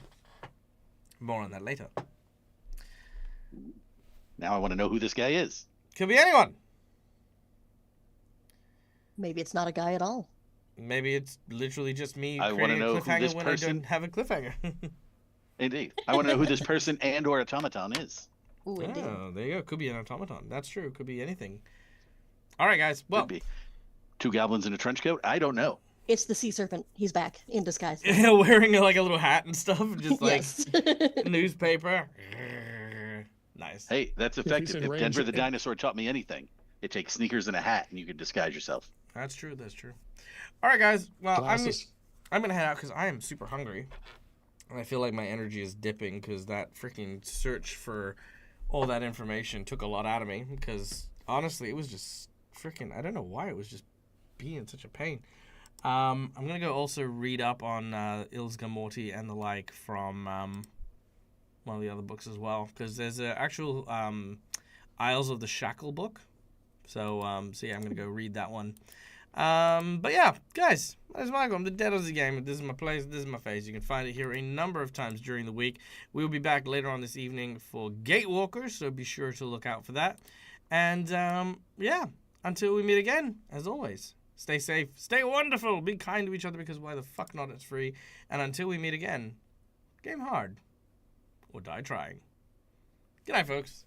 More on that later. Now I want to know who this guy is. Could be anyone. Maybe it's not a guy at all. Maybe it's literally just me I wanna creating a know who cliffhanger this when I person- don't have a cliffhanger. Indeed. I want to know who this person and/or automaton is. Ooh, indeed. Oh, there you go. Could be an automaton. That's true. Could be anything. All right, guys. Well, Could be 2 goblins in a trench coat. I don't know. It's the sea serpent. He's back in disguise. wearing like a little hat and stuff, just like Yes. newspaper. Nice. Hey, that's he's effective. in If range, Denver the it- dinosaur taught me anything, it takes sneakers and a hat, and you can disguise yourself. That's true. That's true. All right, guys. Well, Glasses. I'm gonna head out because I am super hungry, and I feel like my energy is dipping because that freaking search for all that information took a lot out of me. Because honestly, it was just freaking. I don't know why it was just being such a pain. I'm gonna go also read up on Ilsga Morty and the like from one of the other books as well, because there's an actual Isles of the Shackle book. So yeah, I'm gonna go read that one. But yeah, guys, my name is Michael. I'm the Dead of the Game. This is my place. This is my face. You can find it here a number of times during the week. We'll be back later on this evening for Gatewalkers, so be sure to look out for that. And yeah, until we meet again, as always, stay safe, stay wonderful, be kind to each other because why the fuck not? It's free. And until we meet again, game hard or die trying. Good night, folks.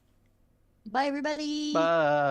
Bye, everybody. Bye.